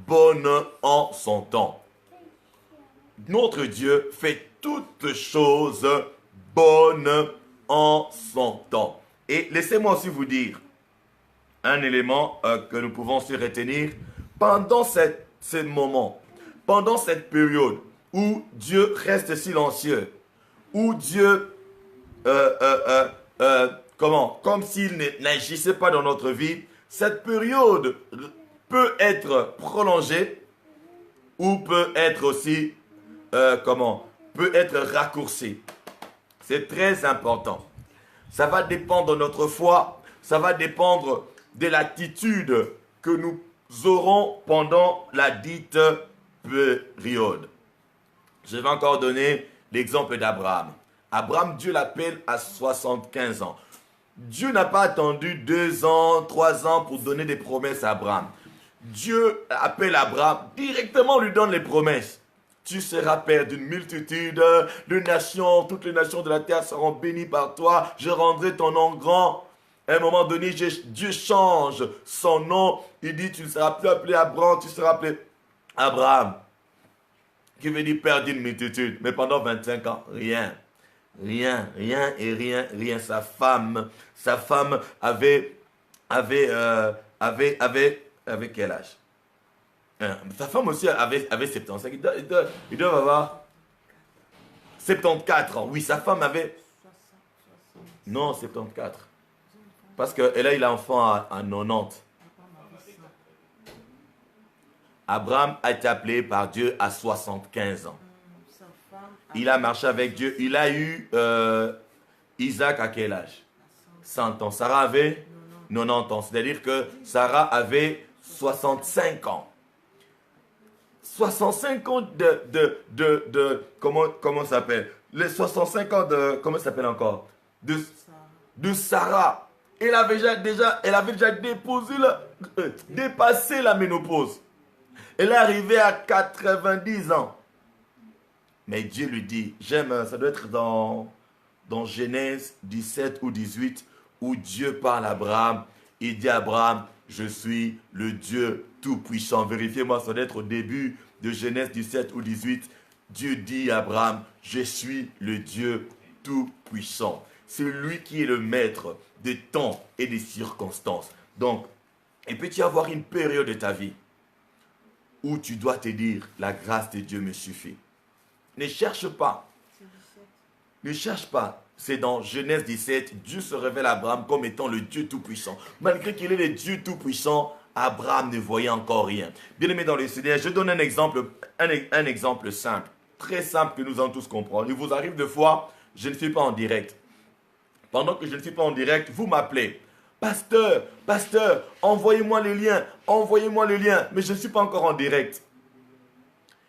bonnes en son temps. Notre Dieu fait toutes choses bonnes en son temps. Et laissez-moi aussi vous dire un élément que nous pouvons aussi retenir. Pendant ce moment, pendant cette période où Dieu reste silencieux, où Dieu, comme s'il n'agissait pas dans notre vie, cette période peut être prolongée ou peut être aussi, peut être raccourcie. C'est très important. Ça va dépendre de notre foi, ça va dépendre de l'attitude que nous aurons pendant la dite période. Je vais encore donner l'exemple d'Abraham. Abraham, Dieu l'appelle à 75 ans. Dieu n'a pas attendu 2 ans, 3 ans pour donner des promesses à Abraham. Dieu appelle Abraham, directement lui donne les promesses. Tu seras père d'une multitude de nations, toutes les nations de la terre seront bénies par toi, je rendrai ton nom grand. À un moment donné, Dieu change son nom, il dit tu ne seras plus appelé Abraham, tu seras appelé Abraham, qui veut dire père d'une multitude. Mais pendant 25 ans, rien. Sa femme avait quel âge? Sa femme aussi avait 75. Ils doivent avoir 74 ans. Oui, sa femme avait... Non, 74. Parce qu'elle a eu l'enfant à 90. Abraham a été appelé par Dieu à 75 ans. Il a marché avec Dieu. Il a eu Isaac à quel âge? 100 ans. Sarah avait 90 ans. C'est-à-dire que Sarah avait 65 ans. 65 ans comment ça s'appelle? Les 65 ans de, comment ça s'appelle encore? De Sarah. Elle avait déjà dépassé la ménopause. Elle est arrivée à 90 ans. Mais Dieu lui dit, ça doit être dans Genèse 17 ou 18, où Dieu parle à Abraham. Il dit à Abraham, je suis le Dieu tout-puissant. Vérifiez-moi, ça doit être au début de Genèse 17 ou 18. Dieu dit à Abraham, je suis le Dieu tout-puissant. C'est lui qui est le maître des temps et des circonstances. Donc, il peut y avoir une période de ta vie où tu dois te dire, la grâce de Dieu me suffit. Ne cherche pas. Ne cherche pas. C'est dans Genèse 17, Dieu se révèle à Abraham comme étant le Dieu tout-puissant. Malgré qu'il est le Dieu tout-puissant, Abraham ne voyait encore rien. Bien aimé dans le Seigneur, je donne un exemple simple, très simple que nous allons tous comprendre. Il vous arrive des fois, je ne suis pas en direct. Pendant que je ne suis pas en direct, vous m'appelez. Pasteur, pasteur, envoyez-moi les liens, envoyez-moi les liens. Mais je ne suis pas encore en direct.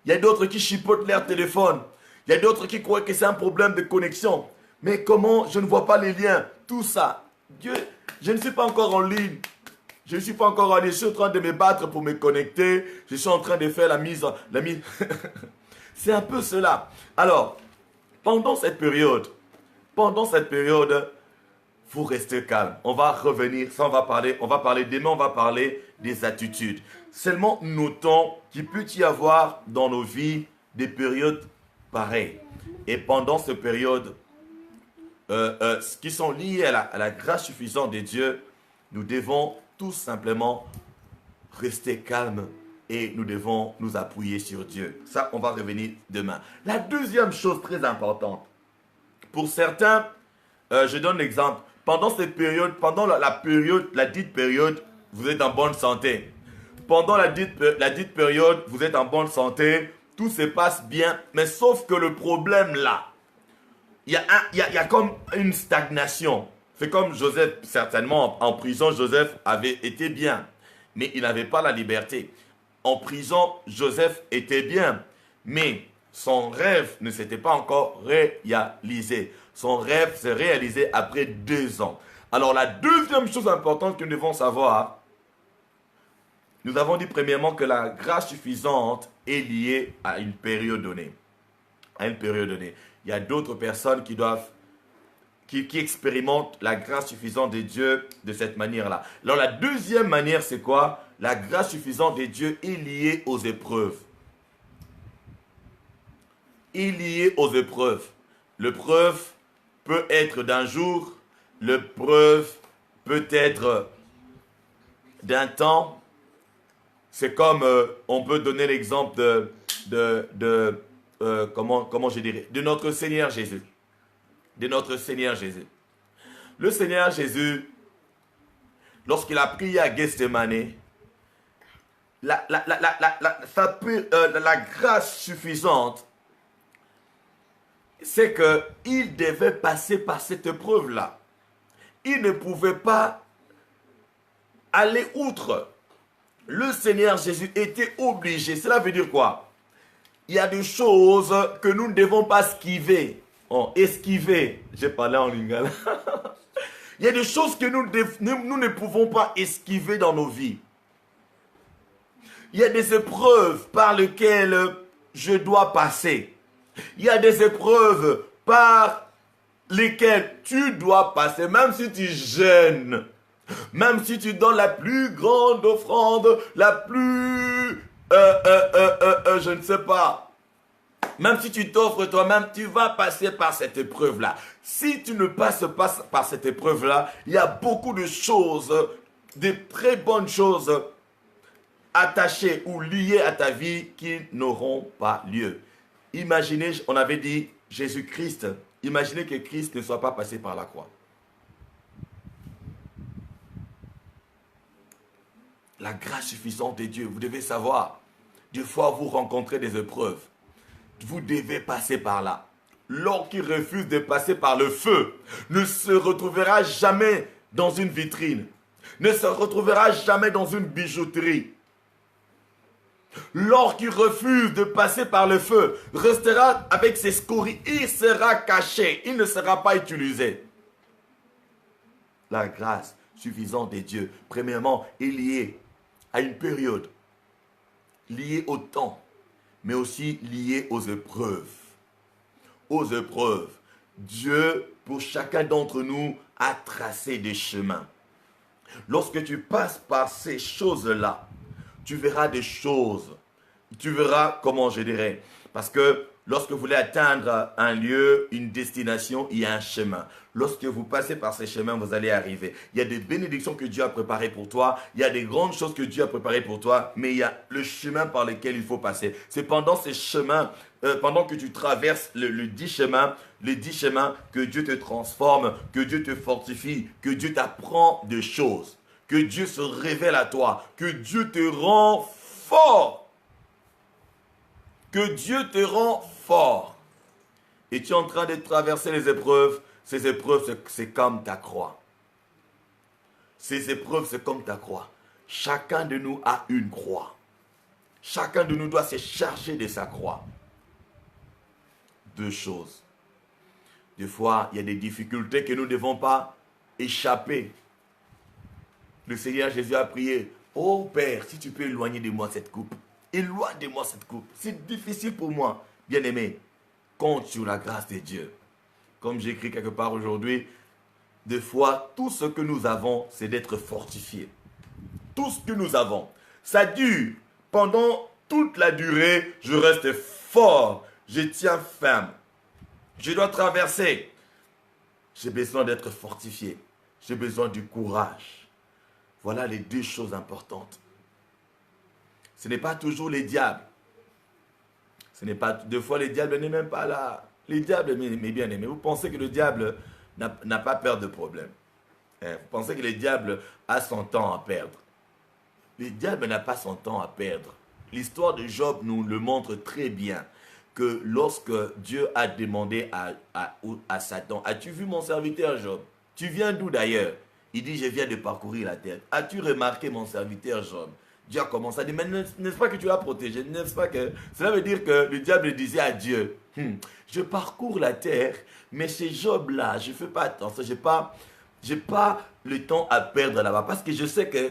Il y a d'autres qui chipotent leur téléphone. Il y a d'autres qui croient que c'est un problème de connexion. Mais comment je ne vois pas les liens? Tout ça. Dieu, je ne suis pas encore en ligne. Je ne suis pas encore en ligne. Je suis en train de me battre pour me connecter. Je suis en train de faire la mise. C'est un peu cela. Alors, pendant cette période, faut rester calme. On va revenir, ça on va parler demain, on va parler des attitudes. Seulement, notons qu'il peut y avoir dans nos vies des périodes pareilles. Et pendant ces périodes, qui sont liées à la grâce suffisante de Dieu, nous devons tout simplement rester calmes et nous devons nous appuyer sur Dieu. Ça, on va revenir demain. La deuxième chose très importante, pour certains, je donne l'exemple. Pendant cette période, pendant la dite période, vous êtes en bonne santé. Pendant la dite période, vous êtes en bonne santé, tout se passe bien, mais sauf que le problème là, il y a comme une stagnation. C'est comme Joseph, certainement en prison, Joseph avait été bien, mais il n'avait pas la liberté. En prison, Joseph était bien, mais son rêve ne s'était pas encore réalisé. Son rêve s'est réalisé après 2 ans. Alors la deuxième chose importante que nous devons savoir, nous avons dit premièrement que la grâce suffisante est liée à une période donnée. À une période donnée. Il y a d'autres personnes qui expérimentent la grâce suffisante de Dieu de cette manière-là. Alors la deuxième manière, c'est quoi? La grâce suffisante de Dieu est liée aux épreuves. Est liée aux épreuves. L'épreuve peut être d'un jour, l'épreuve peut être d'un temps. C'est comme, on peut donner l'exemple comment je dirais, de notre Seigneur Jésus. De notre Seigneur Jésus. Le Seigneur Jésus, lorsqu'il a prié à Gethsémane, la grâce suffisante, c'est qu'il devait passer par cette épreuve-là. Il ne pouvait pas aller outre. Le Seigneur Jésus était obligé. Cela veut dire quoi? Il y a des choses que nous ne devons pas esquiver. Oh, esquiver. J'ai parlé en lingala. Il y a des choses que nous ne pouvons pas esquiver dans nos vies. Il y a des épreuves par lesquelles je dois passer. Il y a des épreuves par lesquelles tu dois passer, même si tu jeûnes, même si tu donnes la plus grande offrande, la plus, je ne sais pas, même si tu t'offres toi-même, tu vas passer par cette épreuve-là. Si tu ne passes pas par cette épreuve-là, il y a beaucoup de choses, de très bonnes choses attachées ou liées à ta vie qui n'auront pas lieu. Imaginez, on avait dit Jésus-Christ, imaginez que Christ ne soit pas passé par la croix. La grâce suffisante de Dieu, vous devez savoir, des fois vous rencontrez des épreuves, vous devez passer par là. L'homme qui refuse de passer par le feu ne se retrouvera jamais dans une vitrine, ne se retrouvera jamais dans une bijouterie. L'or qui refuse de passer par le feu restera avec ses scories. Il sera caché. Il ne sera pas utilisé. La grâce suffisante de Dieu, premièrement, est liée à une période, liée au temps, mais aussi liée aux épreuves. Aux épreuves. Dieu, pour chacun d'entre nous, a tracé des chemins. Lorsque tu passes par ces choses-là, tu verras des choses. Tu verras, comment je dirais, parce que lorsque vous voulez atteindre un lieu, une destination, il y a un chemin. Lorsque vous passez par ces chemins, vous allez arriver. Il y a des bénédictions que Dieu a préparées pour toi. Il y a des grandes choses que Dieu a préparées pour toi. Mais il y a le chemin par lequel il faut passer. C'est pendant ces chemins, pendant que tu traverses les 10 chemins, que Dieu te transforme, que Dieu te fortifie, que Dieu t'apprend des choses. Que Dieu se révèle à toi, que Dieu te rend fort. Que Dieu te rend fort. Et tu es en train de traverser les épreuves. Ces épreuves, c'est comme ta croix. Ces épreuves, c'est comme ta croix. Chacun de nous a une croix. Chacun de nous doit se charger de sa croix. Deux choses. Des fois, il y a des difficultés que nous ne devons pas échapper. Le Seigneur Jésus a prié, oh Père, si tu peux éloigner de moi cette coupe. Éloigne de moi cette coupe. C'est difficile pour moi. Bien-aimé, compte sur la grâce de Dieu. Comme j'écris quelque part aujourd'hui, des fois, tout ce que nous avons, c'est d'être fortifiés. Tout ce que nous avons. Ça dure. Pendant toute la durée, je reste fort. Je tiens ferme. Je dois traverser. J'ai besoin d'être fortifié. J'ai besoin du courage. Voilà les deux choses importantes. Ce n'est pas toujours les diables. Ce n'est pas, deux fois, les diables n'est même pas là. Les diables, mes bien-aimés, vous pensez que le diable n'a pas peur de problème. Vous pensez que le diable a son temps à perdre. Le diable n'a pas son temps à perdre. L'histoire de Job nous le montre très bien. Que lorsque Dieu a demandé à Satan, as-tu vu mon serviteur Job? Tu viens d'où d'ailleurs? Il dit, je viens de parcourir la terre. As-tu remarqué mon serviteur Job? Dieu a commencé à dire, mais n'est-ce pas que tu l'as protégé? N'est-ce pas que... Cela veut dire que le diable disait à Dieu, je parcours la terre, mais chez Job-là, je ne fais pas attention, je n'ai pas le temps à perdre là-bas. Parce que je sais que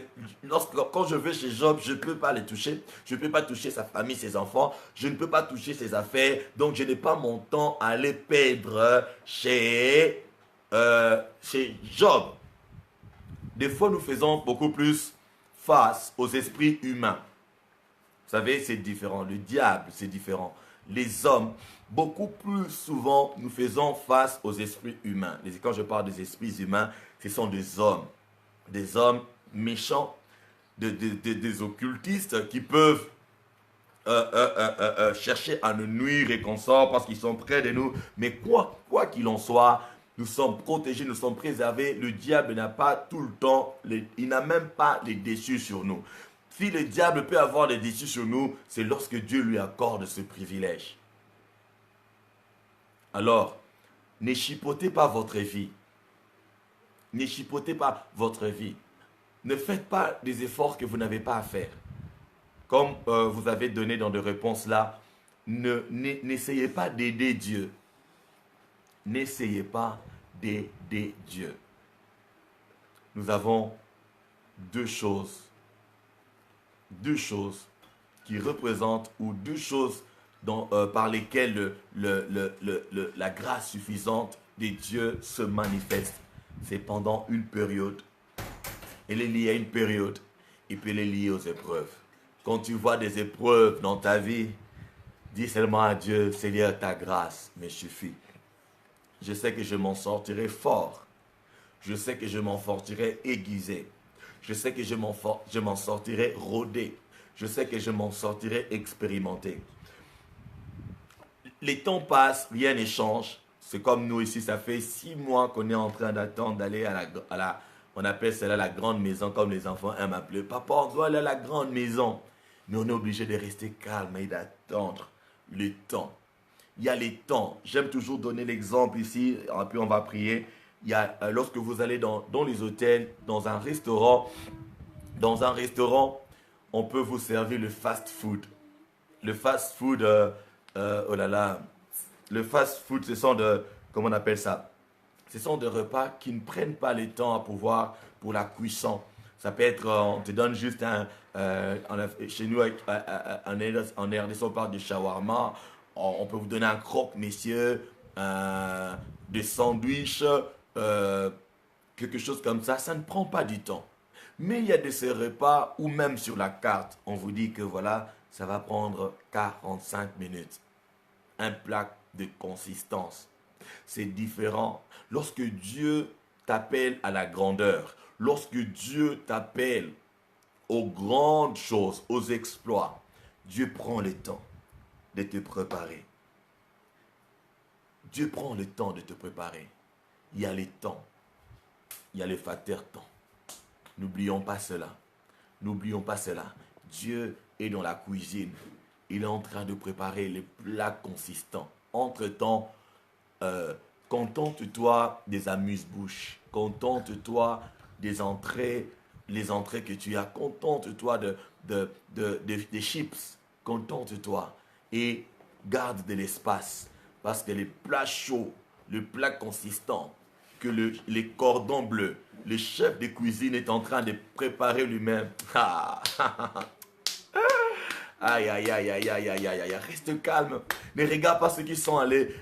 quand je vais chez Job, je ne peux pas les toucher. Je ne peux pas toucher sa famille, ses enfants. Je ne peux pas toucher ses affaires. Donc, je n'ai pas mon temps à les perdre chez Job. Des fois, nous faisons beaucoup plus face aux esprits humains. Vous savez, c'est différent. Le diable, c'est différent. Les hommes, beaucoup plus souvent, nous faisons face aux esprits humains. Et quand je parle des esprits humains, ce sont des hommes méchants, des occultistes qui peuvent chercher à nous nuire et qu'on sort parce qu'ils sont près de nous. Mais quoi qu'il en soit, nous sommes protégés, nous sommes préservés. Le diable n'a pas tout le temps, il n'a même pas les dessus sur nous. Si le diable peut avoir des dessus sur nous, c'est lorsque Dieu lui accorde ce privilège. Alors, ne chipotez pas votre vie. Ne chipotez pas votre vie. Ne faites pas des efforts que vous n'avez pas à faire. Comme vous avez donné dans des réponses là, n'essayez pas d'aider Dieu. N'essayez pas d'aider Dieu. Nous avons deux choses qui représentent, ou deux choses par lesquelles la grâce suffisante de Dieu se manifeste. C'est pendant une période. Elle est liée à une période et puis elle est liée aux épreuves. Quand tu vois des épreuves dans ta vie, dis seulement à Dieu, Seigneur, ta grâce me suffit. Je sais que je m'en sortirai fort. Je sais que je m'en sortirai aiguisé. Je sais que je m'en sortirai rodé. Je sais que je m'en sortirai expérimenté. Les temps passent, rien ne change. C'est comme nous ici, ça fait 6 mois qu'on est en train d'attendre d'aller on appelle cela la grande maison, comme les enfants aiment appeler. Papa, on doit aller à la grande maison. Mais on est obligé de rester calme et d'attendre le temps. Il y a les temps. J'aime toujours donner l'exemple ici, et puis on va prier. Il y a, lorsque vous allez dans les hôtels, dans un restaurant, on peut vous servir le fast-food. Le fast-food, oh là là, le fast-food, ce sont comment on appelle ça? Ce sont des repas qui ne prennent pas le temps pour la cuisson. Ça peut être, on te donne juste chez nous, en RDC, on parle de shawarma. On peut vous donner un croque, messieurs, des sandwichs, quelque chose comme ça. Ça ne prend pas du temps. Mais il y a de ces repas où même sur la carte, on vous dit que voilà, ça va prendre 45 minutes. Un plat de consistance. C'est différent. Lorsque Dieu t'appelle à la grandeur, lorsque Dieu t'appelle aux grandes choses, aux exploits, Dieu prend le temps de te préparer. Dieu prend le temps de te préparer. Il y a les temps. Il y a le facteur temps. N'oublions pas cela. N'oublions pas cela. Dieu est dans la cuisine. Il est en train de préparer les plats consistants. Entre-temps, contente-toi des amuse-bouches. Contente-toi des entrées, les entrées que tu as. Contente-toi des chips. Contente-toi et garde de l'espace. Parce que les plats chauds, le plat consistant, que les cordons bleus, le chef de cuisine est en train de préparer lui-même. Aïe, aïe, aïe, aïe, aïe, aïe, aïe, aïe. Reste calme. Ne regarde pas ceux qui sont allés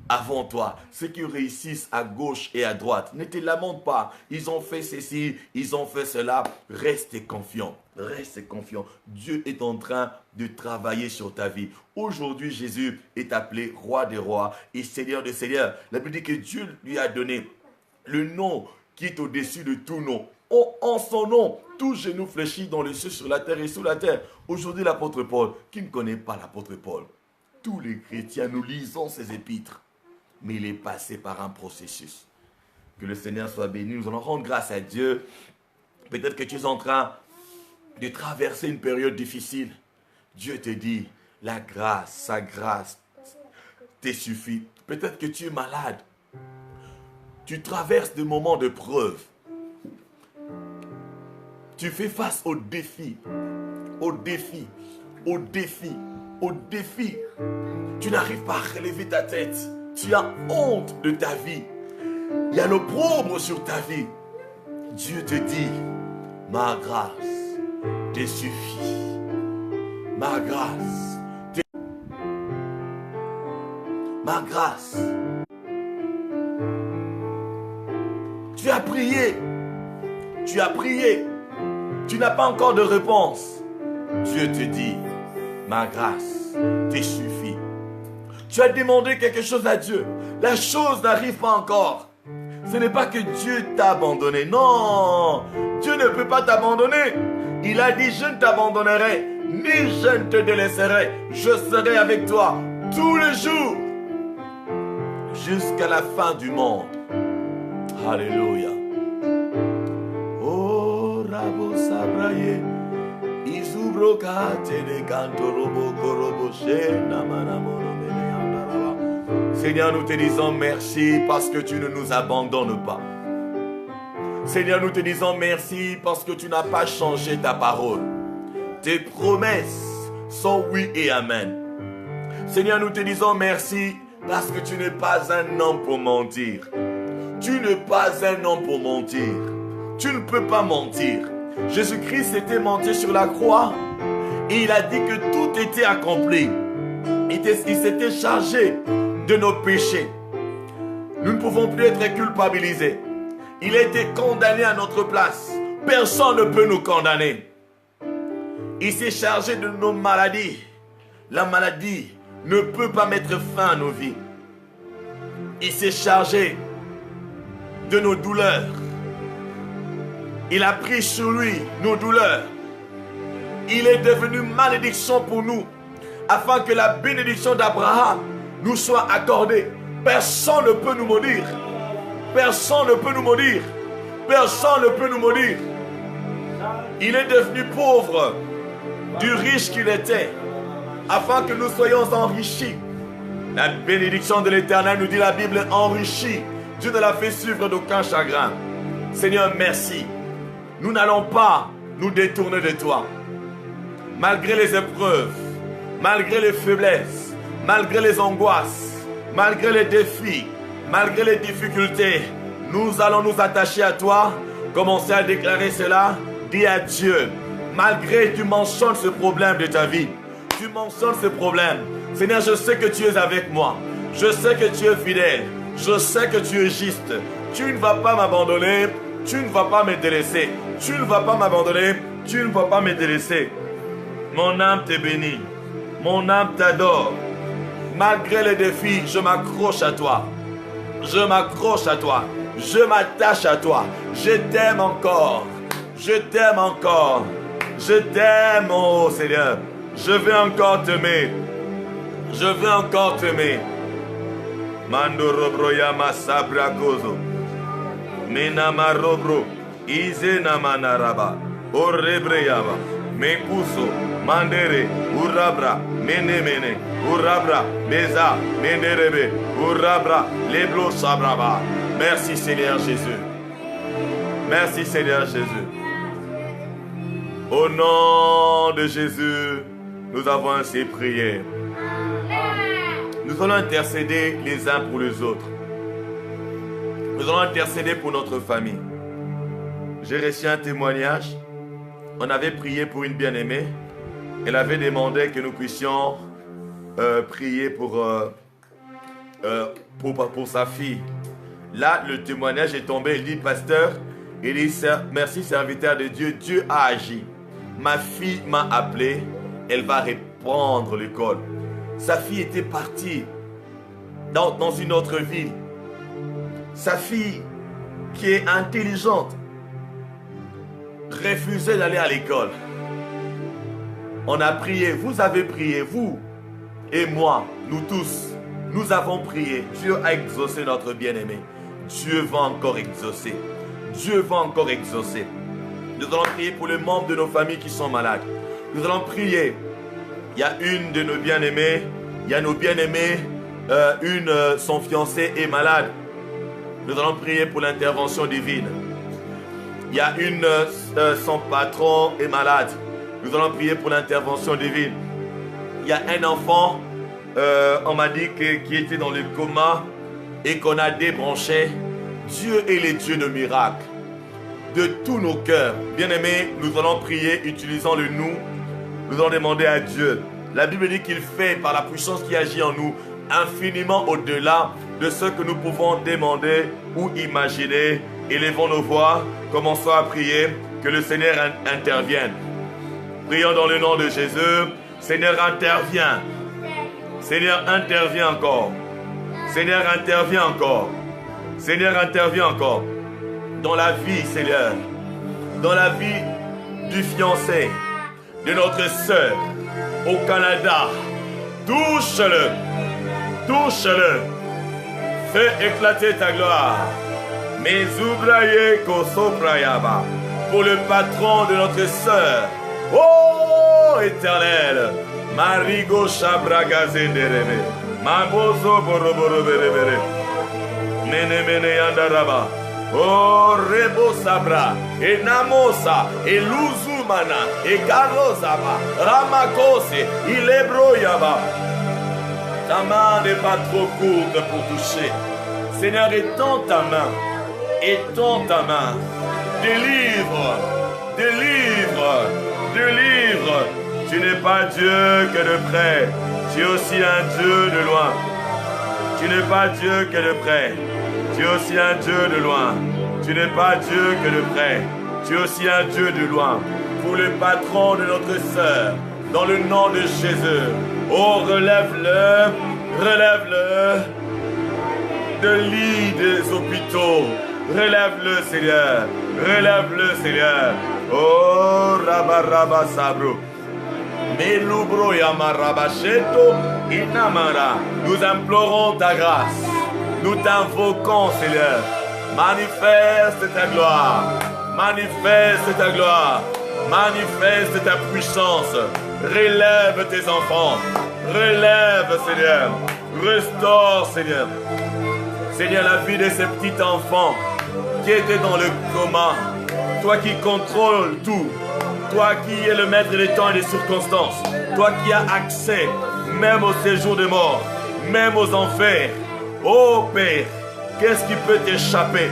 avant toi, ceux qui réussissent à gauche et à droite. Ne te lamente pas. Ils ont fait ceci, ils ont fait cela. Reste confiant. Reste confiant. Dieu est en train de travailler sur ta vie. Aujourd'hui, Jésus est appelé roi des rois et seigneur des seigneurs. La Bible dit que Dieu lui a donné le nom qui est au-dessus de tout nom. En son nom, tout genou fléchit dans les cieux, sur la terre et sous la terre. Aujourd'hui, l'apôtre Paul, qui ne connaît pas l'apôtre Paul? Tous les chrétiens, nous lisons ses épîtres. Mais il est passé par un processus. Que le Seigneur soit béni. Nous allons rendre grâce à Dieu. Peut-être que tu es en train de traverser une période difficile. Dieu te dit, la grâce, sa grâce te suffit. Peut-être que tu es malade. Tu traverses des moments de preuve. Tu fais face aux défis. Aux défis. Aux défis. Aux défis. Tu n'arrives pas à relever ta tête. Tu as honte de ta vie. Il y a l'opprobre sur ta vie. Dieu te dit, ma grâce te suffit. Ma grâce. Ma grâce. Tu as prié. Tu as prié. Tu n'as pas encore de réponse. Dieu te dit, ma grâce te suffit. Tu as demandé quelque chose à Dieu. La chose n'arrive pas encore. Ce n'est pas que Dieu t'a abandonné. Non, Dieu ne peut pas t'abandonner. Il a dit, je ne t'abandonnerai, ni je ne te délaisserai. Je serai avec toi tous les jours, jusqu'à la fin du monde. Alléluia. Oh, Rabo Sabraye, Izubroka, Telegantorobo, Koroboshe, Namanamoro. Seigneur, nous te disons merci parce que tu ne nous abandonnes pas. Seigneur, nous te disons merci parce que tu n'as pas changé ta parole. Tes promesses sont oui et amen. Seigneur, nous te disons merci parce que tu n'es pas un homme pour mentir. Tu n'es pas un homme pour mentir. Tu ne peux pas mentir. Jésus-Christ était menti sur la croix et il a dit que tout était accompli. Il s'était chargé de nos péchés. Nous ne pouvons plus être culpabilisés. Il a été condamné à notre place. Personne ne peut nous condamner. Il s'est chargé de nos maladies. La maladie ne peut pas mettre fin à nos vies. Il s'est chargé de nos douleurs. Il a pris sur lui nos douleurs. Il est devenu malédiction pour nous, afin que la bénédiction d'Abraham nous soit accordée. Personne ne peut nous maudire. Personne ne peut nous maudire. Personne ne peut nous maudire. Il est devenu pauvre du riche qu'il était, afin que nous soyons enrichis. La bénédiction de l'Éternel, nous dit la Bible, enrichie. Dieu ne l'a fait suivre d'aucun chagrin. Seigneur, merci. Nous n'allons pas nous détourner de toi. Malgré les épreuves, malgré les faiblesses, malgré les angoisses, malgré les défis, malgré les difficultés, nous allons nous attacher à toi. Commencez à déclarer cela. Dis à Dieu, malgré tu mentionnes ce problème de ta vie, tu mentionnes ce problème. Seigneur, je sais que tu es avec moi. Je sais que tu es fidèle. Je sais que tu es juste. Tu ne vas pas m'abandonner. Tu ne vas pas me délaisser. Tu ne vas pas m'abandonner. Tu ne vas pas me délaisser. Mon âme te bénit. Mon âme t'adore. Malgré les défis, je m'accroche à toi. Je m'accroche à toi. Je m'attache à toi. Je t'aime encore. Je t'aime encore. Je t'aime, oh Seigneur. Je veux encore t'aimer. Je veux encore t'aimer. Mando robro yama sabra gozo. Menama robro. Ize namanaraba. Orebre yaba. Mekuso. Mandere. Urabra. Menemene. Urabra. Meza. Menerebe. Urabra. Leblo sabraba. Merci Seigneur Jésus. Merci Seigneur Jésus. Au nom de Jésus, nous avons ainsi prié. Nous allons intercéder les uns pour les autres. Nous allons intercéder pour notre famille. J'ai reçu un témoignage. On avait prié pour une bien-aimée. Elle avait demandé que nous puissions prier pour sa fille. Là, le témoignage est tombé. Il dit, pasteur, il dit, merci serviteur de Dieu, Dieu a agi. Ma fille m'a appelé, elle va reprendre l'école. Sa fille était partie dans une autre ville. Sa fille, qui est intelligente, refusait d'aller à l'école. On a prié, vous avez prié, vous et moi, nous tous, nous avons prié. Dieu a exaucé notre bien-aimé. Dieu va encore exaucer. Dieu va encore exaucer. Nous allons prier pour les membres de nos familles qui sont malades. Nous allons prier. Il y a une de nos bien-aimés, il y a nos bien-aimés, son fiancé est malade. Nous allons prier pour l'intervention divine. Il y a son patron est malade. Nous allons prier pour l'intervention divine. Il y a un enfant, on m'a dit qui était dans le coma et qu'on a débranché. Dieu est le Dieu de miracles. De tous nos cœurs, bien-aimés, nous allons prier utilisant le nous. Nous allons demander à Dieu. La Bible dit qu'il fait par la puissance qui agit en nous infiniment au-delà de ce que nous pouvons demander ou imaginer. Élevons nos voix, commençons à prier, que le Seigneur intervienne. Prions dans le nom de Jésus. Seigneur, interviens. Seigneur, interviens encore. Seigneur, interviens encore. Seigneur, interviens encore. Dans la vie, Seigneur. Dans la vie du fiancé, de notre sœur au Canada. Touche-le. Touche-le. Fais éclater ta gloire. Mais oubraye kosoprayaba. Pour le patron de notre sœur. Oh, éternel. Marigo Shabragazenderebe. Mabozo Boroboroberebere. Mene mene yandaraba. Oh, Rebo Sabra. Et Namosa. Et Luzumana. Et Garozaba. Ramakose. Il est broyaba. Ta main n'est pas trop courte pour toucher. Seigneur, étends ta main. Étends ta main. Délivre. Délivre. Délivre. Tu n'es pas Dieu que de près. Tu es aussi un Dieu de loin. Tu n'es pas Dieu que de près. Tu es aussi un Dieu de loin. Tu n'es pas Dieu que de près. Tu es aussi un Dieu de loin. Pour le patron de notre sœur, dans le nom de Jésus. Oh, relève-le. Relève-le. De lit des hôpitaux. Relève-le, Seigneur. Relève-le, Seigneur. Oh, Rabba Sabro. Melubro Yamarabacheto Inamara. Nous implorons ta grâce. Nous t'invoquons, Seigneur. Manifeste ta gloire. Manifeste ta gloire. Manifeste ta puissance. Relève tes enfants. Relève, Seigneur. Restaure, Seigneur. Seigneur, la vie de ces petits enfants qui étaient dans le coma. Toi qui contrôles tout. Toi qui es le maître des temps et des circonstances. Toi qui as accès même au séjour de mort. Même aux enfers. Oh Père, qu'est-ce qui peut t'échapper?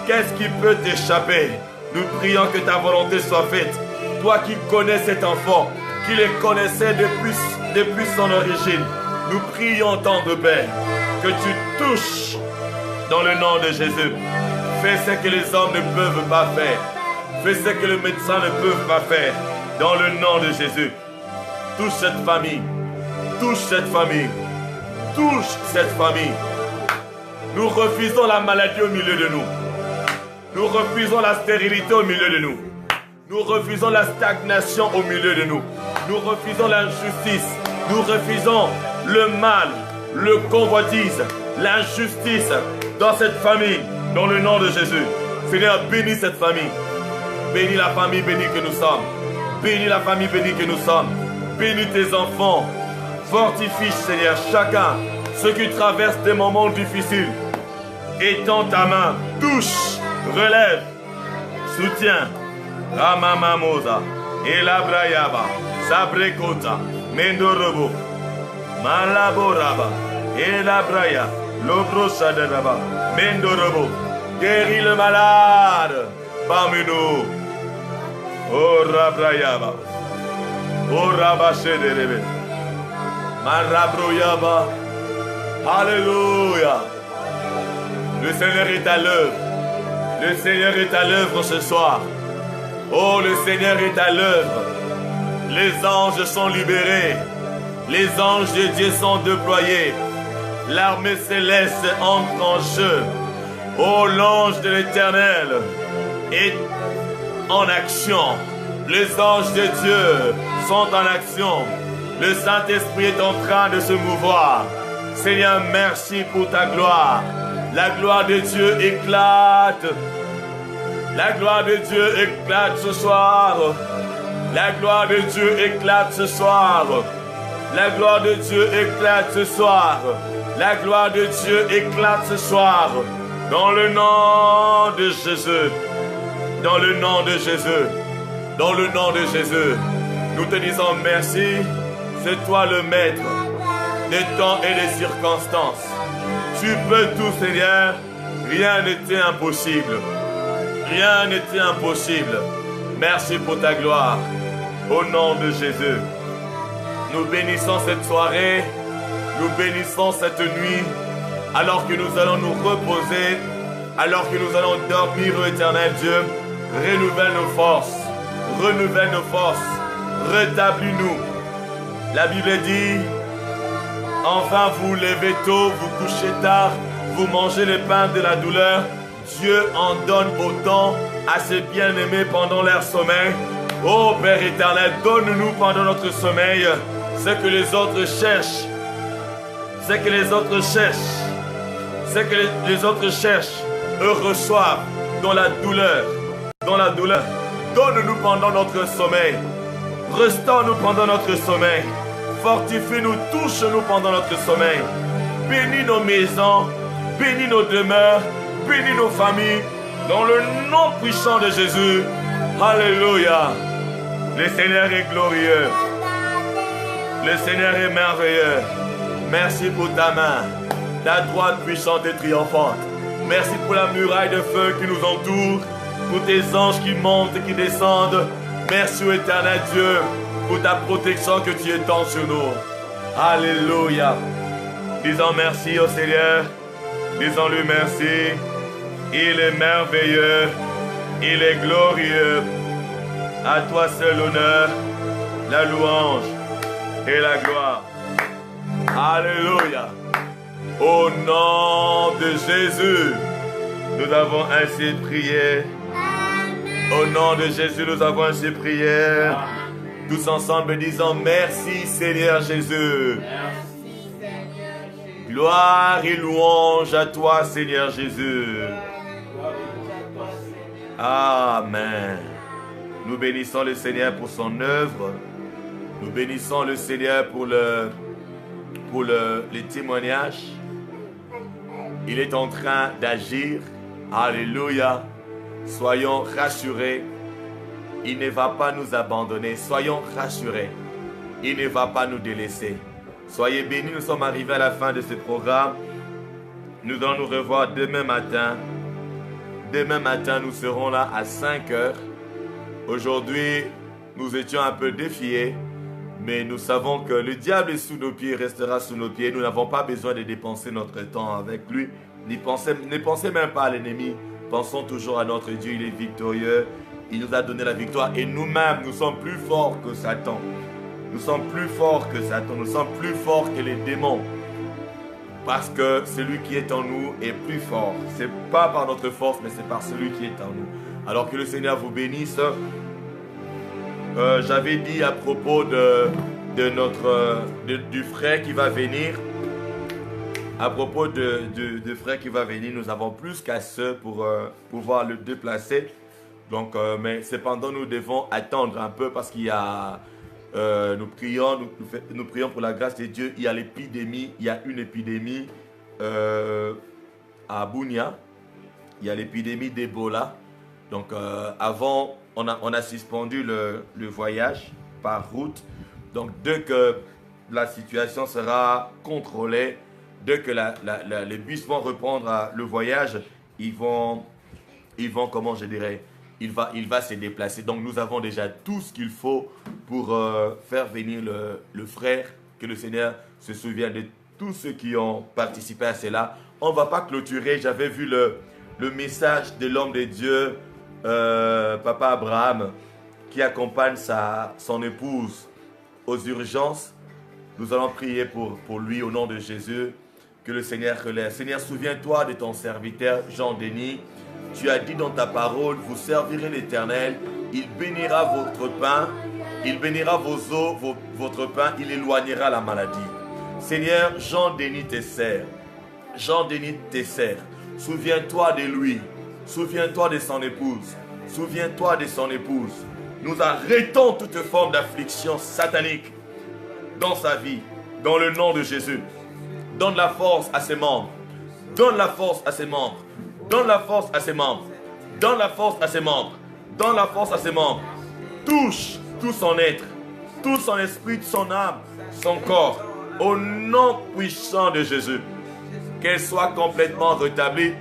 Qu'est-ce qui peut t'échapper? Nous prions que ta volonté soit faite. Toi qui connais cet enfant, qui le connaissait depuis son origine. Nous prions, tendre Père, que tu touches dans le nom de Jésus. Fais ce que les hommes ne peuvent pas faire. Fais ce que les médecins ne peuvent pas faire. Dans le nom de Jésus. Touche cette famille. Touche cette famille. Touche cette famille. Nous refusons la maladie au milieu de nous. Nous refusons la stérilité au milieu de nous. Nous refusons la stagnation au milieu de nous. Nous refusons l'injustice. Nous refusons le mal, le convoitise, l'injustice dans cette famille, dans le nom de Jésus. Seigneur, bénis cette famille. Bénis la famille bénie que nous sommes. Bénis la famille bénie que nous sommes. Bénis tes enfants. Fortifie, Seigneur, chacun, ceux qui traversent des moments difficiles. Étends ta main, touche, relève. soutien. Ramamamosa, Elabrayaba, Sabrekota, Mendorobo, Malaboraba, Elabraya, Lobrosadaba, Mendorobo, guéris le malade parmi nous. Oh Rabrayaba, oh Rabachederebe, Marabroyaba, Alléluia. Le Seigneur est à l'œuvre. Le Seigneur est à l'œuvre ce soir. Oh, le Seigneur est à l'œuvre. Les anges sont libérés. Les anges de Dieu sont déployés. L'armée céleste entre en jeu. Oh, l'ange de l'Éternel est en action. Les anges de Dieu sont en action. Le Saint-Esprit est en train de se mouvoir. Seigneur, merci pour ta gloire. La gloire de Dieu éclate. La gloire de Dieu éclate ce soir. La gloire de Dieu éclate ce soir. La gloire de Dieu éclate ce soir. La gloire de Dieu éclate ce soir. Dans le nom de Jésus. Dans le nom de Jésus. Dans le nom de Jésus. Nous te disons merci. C'est toi le maître des temps et des circonstances. Tu peux tout, Seigneur. Rien n'était impossible. Rien n'était impossible. Merci pour ta gloire. Au nom de Jésus. Nous bénissons cette soirée. Nous bénissons cette nuit. Alors que nous allons nous reposer. Alors que nous allons dormir, ô éternel Dieu. Renouvelle nos forces. Renouvelle nos forces. Rétablis-nous. La Bible dit... Enfin, vous levez tôt, vous couchez tard, vous mangez les pains de la douleur. Dieu en donne autant à ses bien-aimés pendant leur sommeil. Ô Père éternel, donne-nous pendant notre sommeil ce que les autres cherchent. Ce que les autres cherchent. Ce que les autres cherchent. Eux reçoivent dans la douleur. Dans la douleur. Donne-nous pendant notre sommeil. Restaure-nous pendant notre sommeil. Fortifie-nous, touche-nous pendant notre sommeil. Bénis nos maisons, bénis nos demeures, bénis nos familles. Dans le nom puissant de Jésus. Alléluia. Le Seigneur est glorieux. Le Seigneur est merveilleux. Merci pour ta main, ta droite puissante et triomphante. Merci pour la muraille de feu qui nous entoure, pour tes anges qui montent et qui descendent. Merci, ô éternel Dieu, pour ta protection que tu étends sur nous. Alléluia. Disons merci au Seigneur. Disons-lui merci. Il est merveilleux. Il est glorieux. À toi seul l'honneur, la louange et la gloire. Alléluia. Au nom de Jésus, nous avons ainsi prié. Au nom de Jésus, nous avons ainsi prié. Tous ensemble disons merci Seigneur Jésus. Merci Seigneur Jésus. Gloire et louange à toi Seigneur Jésus. Amen. Nous bénissons le Seigneur pour son œuvre. Nous bénissons le Seigneur pour les témoignages. Il est en train d'agir. Alléluia. Soyons rassurés. Il ne va pas nous abandonner. Soyons rassurés. Il ne va pas nous délaisser. Soyez bénis. Nous sommes arrivés à la fin de ce programme. Nous allons nous revoir demain matin. Demain matin, nous serons là à 5 heures. Aujourd'hui, nous étions un peu défiés. Mais nous savons que le diable est sous nos pieds, restera sous nos pieds. Nous n'avons pas besoin de dépenser notre temps avec lui. Ne pensez même pas à l'ennemi. Pensons toujours à notre Dieu. Il est victorieux. Il nous a donné la victoire. Et nous-mêmes, nous sommes plus forts que Satan. Nous sommes plus forts que Satan. Nous sommes plus forts que les démons. Parce que celui qui est en nous est plus fort. Ce n'est pas par notre force, mais c'est par celui qui est en nous. Alors que le Seigneur vous bénisse. J'avais dit à propos du frère qui va venir. À propos du frère qui va venir, nous avons plus qu'assez pour pouvoir le déplacer. Donc, mais cependant, nous devons attendre un peu parce qu'il y a... nous prions pour la grâce de Dieu. Il y a l'épidémie, il y a une épidémie à Bunia. Il y a l'épidémie d'Ebola. Donc avant, on a suspendu le voyage par route. Donc dès que la situation sera contrôlée, dès que les bus vont reprendre le voyage, ils vont, comment je dirais, il va se déplacer. Donc nous avons déjà tout ce qu'il faut pour faire venir le frère, que le Seigneur se souvienne de tous ceux qui ont participé à cela. On ne va pas clôturer. J'avais vu le message de l'homme de Dieu, Papa Abraham, qui accompagne son épouse aux urgences. Nous allons prier pour lui au nom de Jésus. Que le Seigneur relève. Seigneur, souviens-toi de ton serviteur Jean-Denis. Tu as dit dans ta parole, vous servirez l'Éternel. Il bénira votre pain. Il bénira vos eaux, votre pain. Il éloignera la maladie. Seigneur, Jean-Denis te sert. Jean-Denis te sert. Souviens-toi de lui. Souviens-toi de son épouse. Souviens-toi de son épouse. Nous arrêtons toute forme d'affliction satanique dans sa vie, dans le nom de Jésus. Donne la force à ses membres. Donne la force à ses membres. Donne la force à ses membres. Donne la force à ses membres. Donne la force à ses membres. Touche tout son être, tout son esprit, son âme, son corps. Au nom puissant de Jésus. Qu'elle soit complètement rétablie.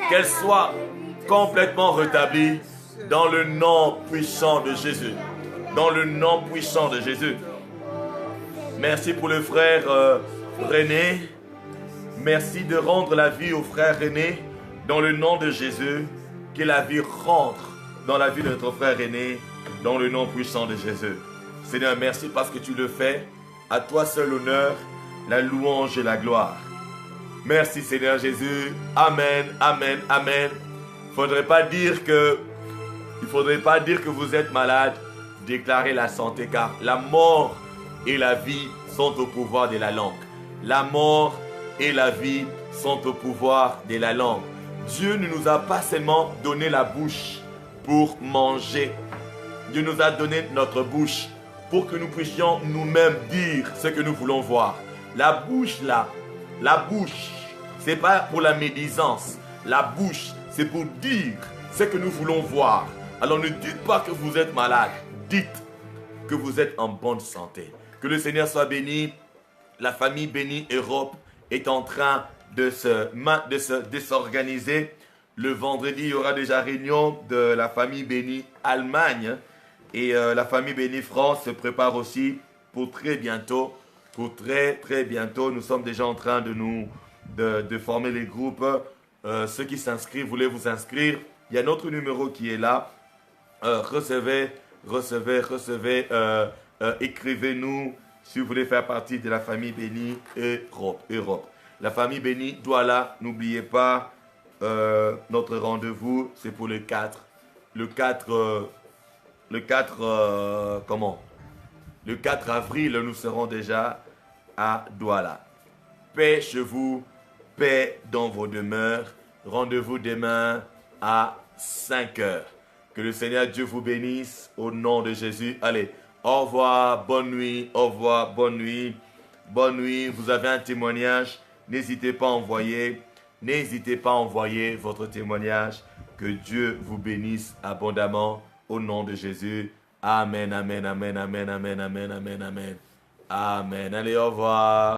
Qu'elle soit complètement rétablie dans le nom puissant de Jésus. Dans le nom puissant de Jésus. Merci pour le frère René. Merci de rendre la vie au frère René. Dans le nom de Jésus. Que la vie rentre dans la vie de notre frère René. Dans le nom puissant de Jésus. Seigneur, merci parce que tu le fais. À toi seul l'honneur, la louange et la gloire. Merci Seigneur Jésus. Amen, amen, amen. Il ne faudrait pas dire que vous êtes malade. Déclarez la santé car la mort et la vie sont au pouvoir de la langue. La mort et la vie sont au pouvoir de la langue. Dieu ne nous a pas seulement donné la bouche pour manger. Dieu nous a donné notre bouche pour que nous puissions nous-mêmes dire ce que nous voulons voir. La bouche là, la bouche, c'est pas pour la médisance. La bouche, c'est pour dire ce que nous voulons voir. Alors ne dites pas que vous êtes malade. Dites que vous êtes en bonne santé. Que le Seigneur soit béni. La famille bénie Europe est en train de s'organiser. Le vendredi, il y aura déjà réunion de la famille bénie Allemagne. Et la famille bénie France se prépare aussi pour très bientôt. Pour très bientôt. Nous sommes déjà en train de former les groupes. Ceux qui s'inscrivent, voulez vous inscrire. Il y a notre numéro qui est là. Recevez. Écrivez-nous si vous voulez faire partie de la famille bénie Europe. La famille bénie Douala, n'oubliez pas notre rendez-vous, c'est pour le 4 avril, nous serons déjà à Douala. Paix chez vous, paix dans vos demeures. Rendez-vous demain à 5 heures. Que le Seigneur Dieu vous bénisse au nom de Jésus. Allez, au revoir, bonne nuit, au revoir, bonne nuit. Bonne nuit, vous avez un témoignage, n'hésitez pas à envoyer votre témoignage. Que Dieu vous bénisse abondamment au nom de Jésus. Amen, amen, amen, amen, amen, amen, amen, amen. Amen. Allez, au revoir.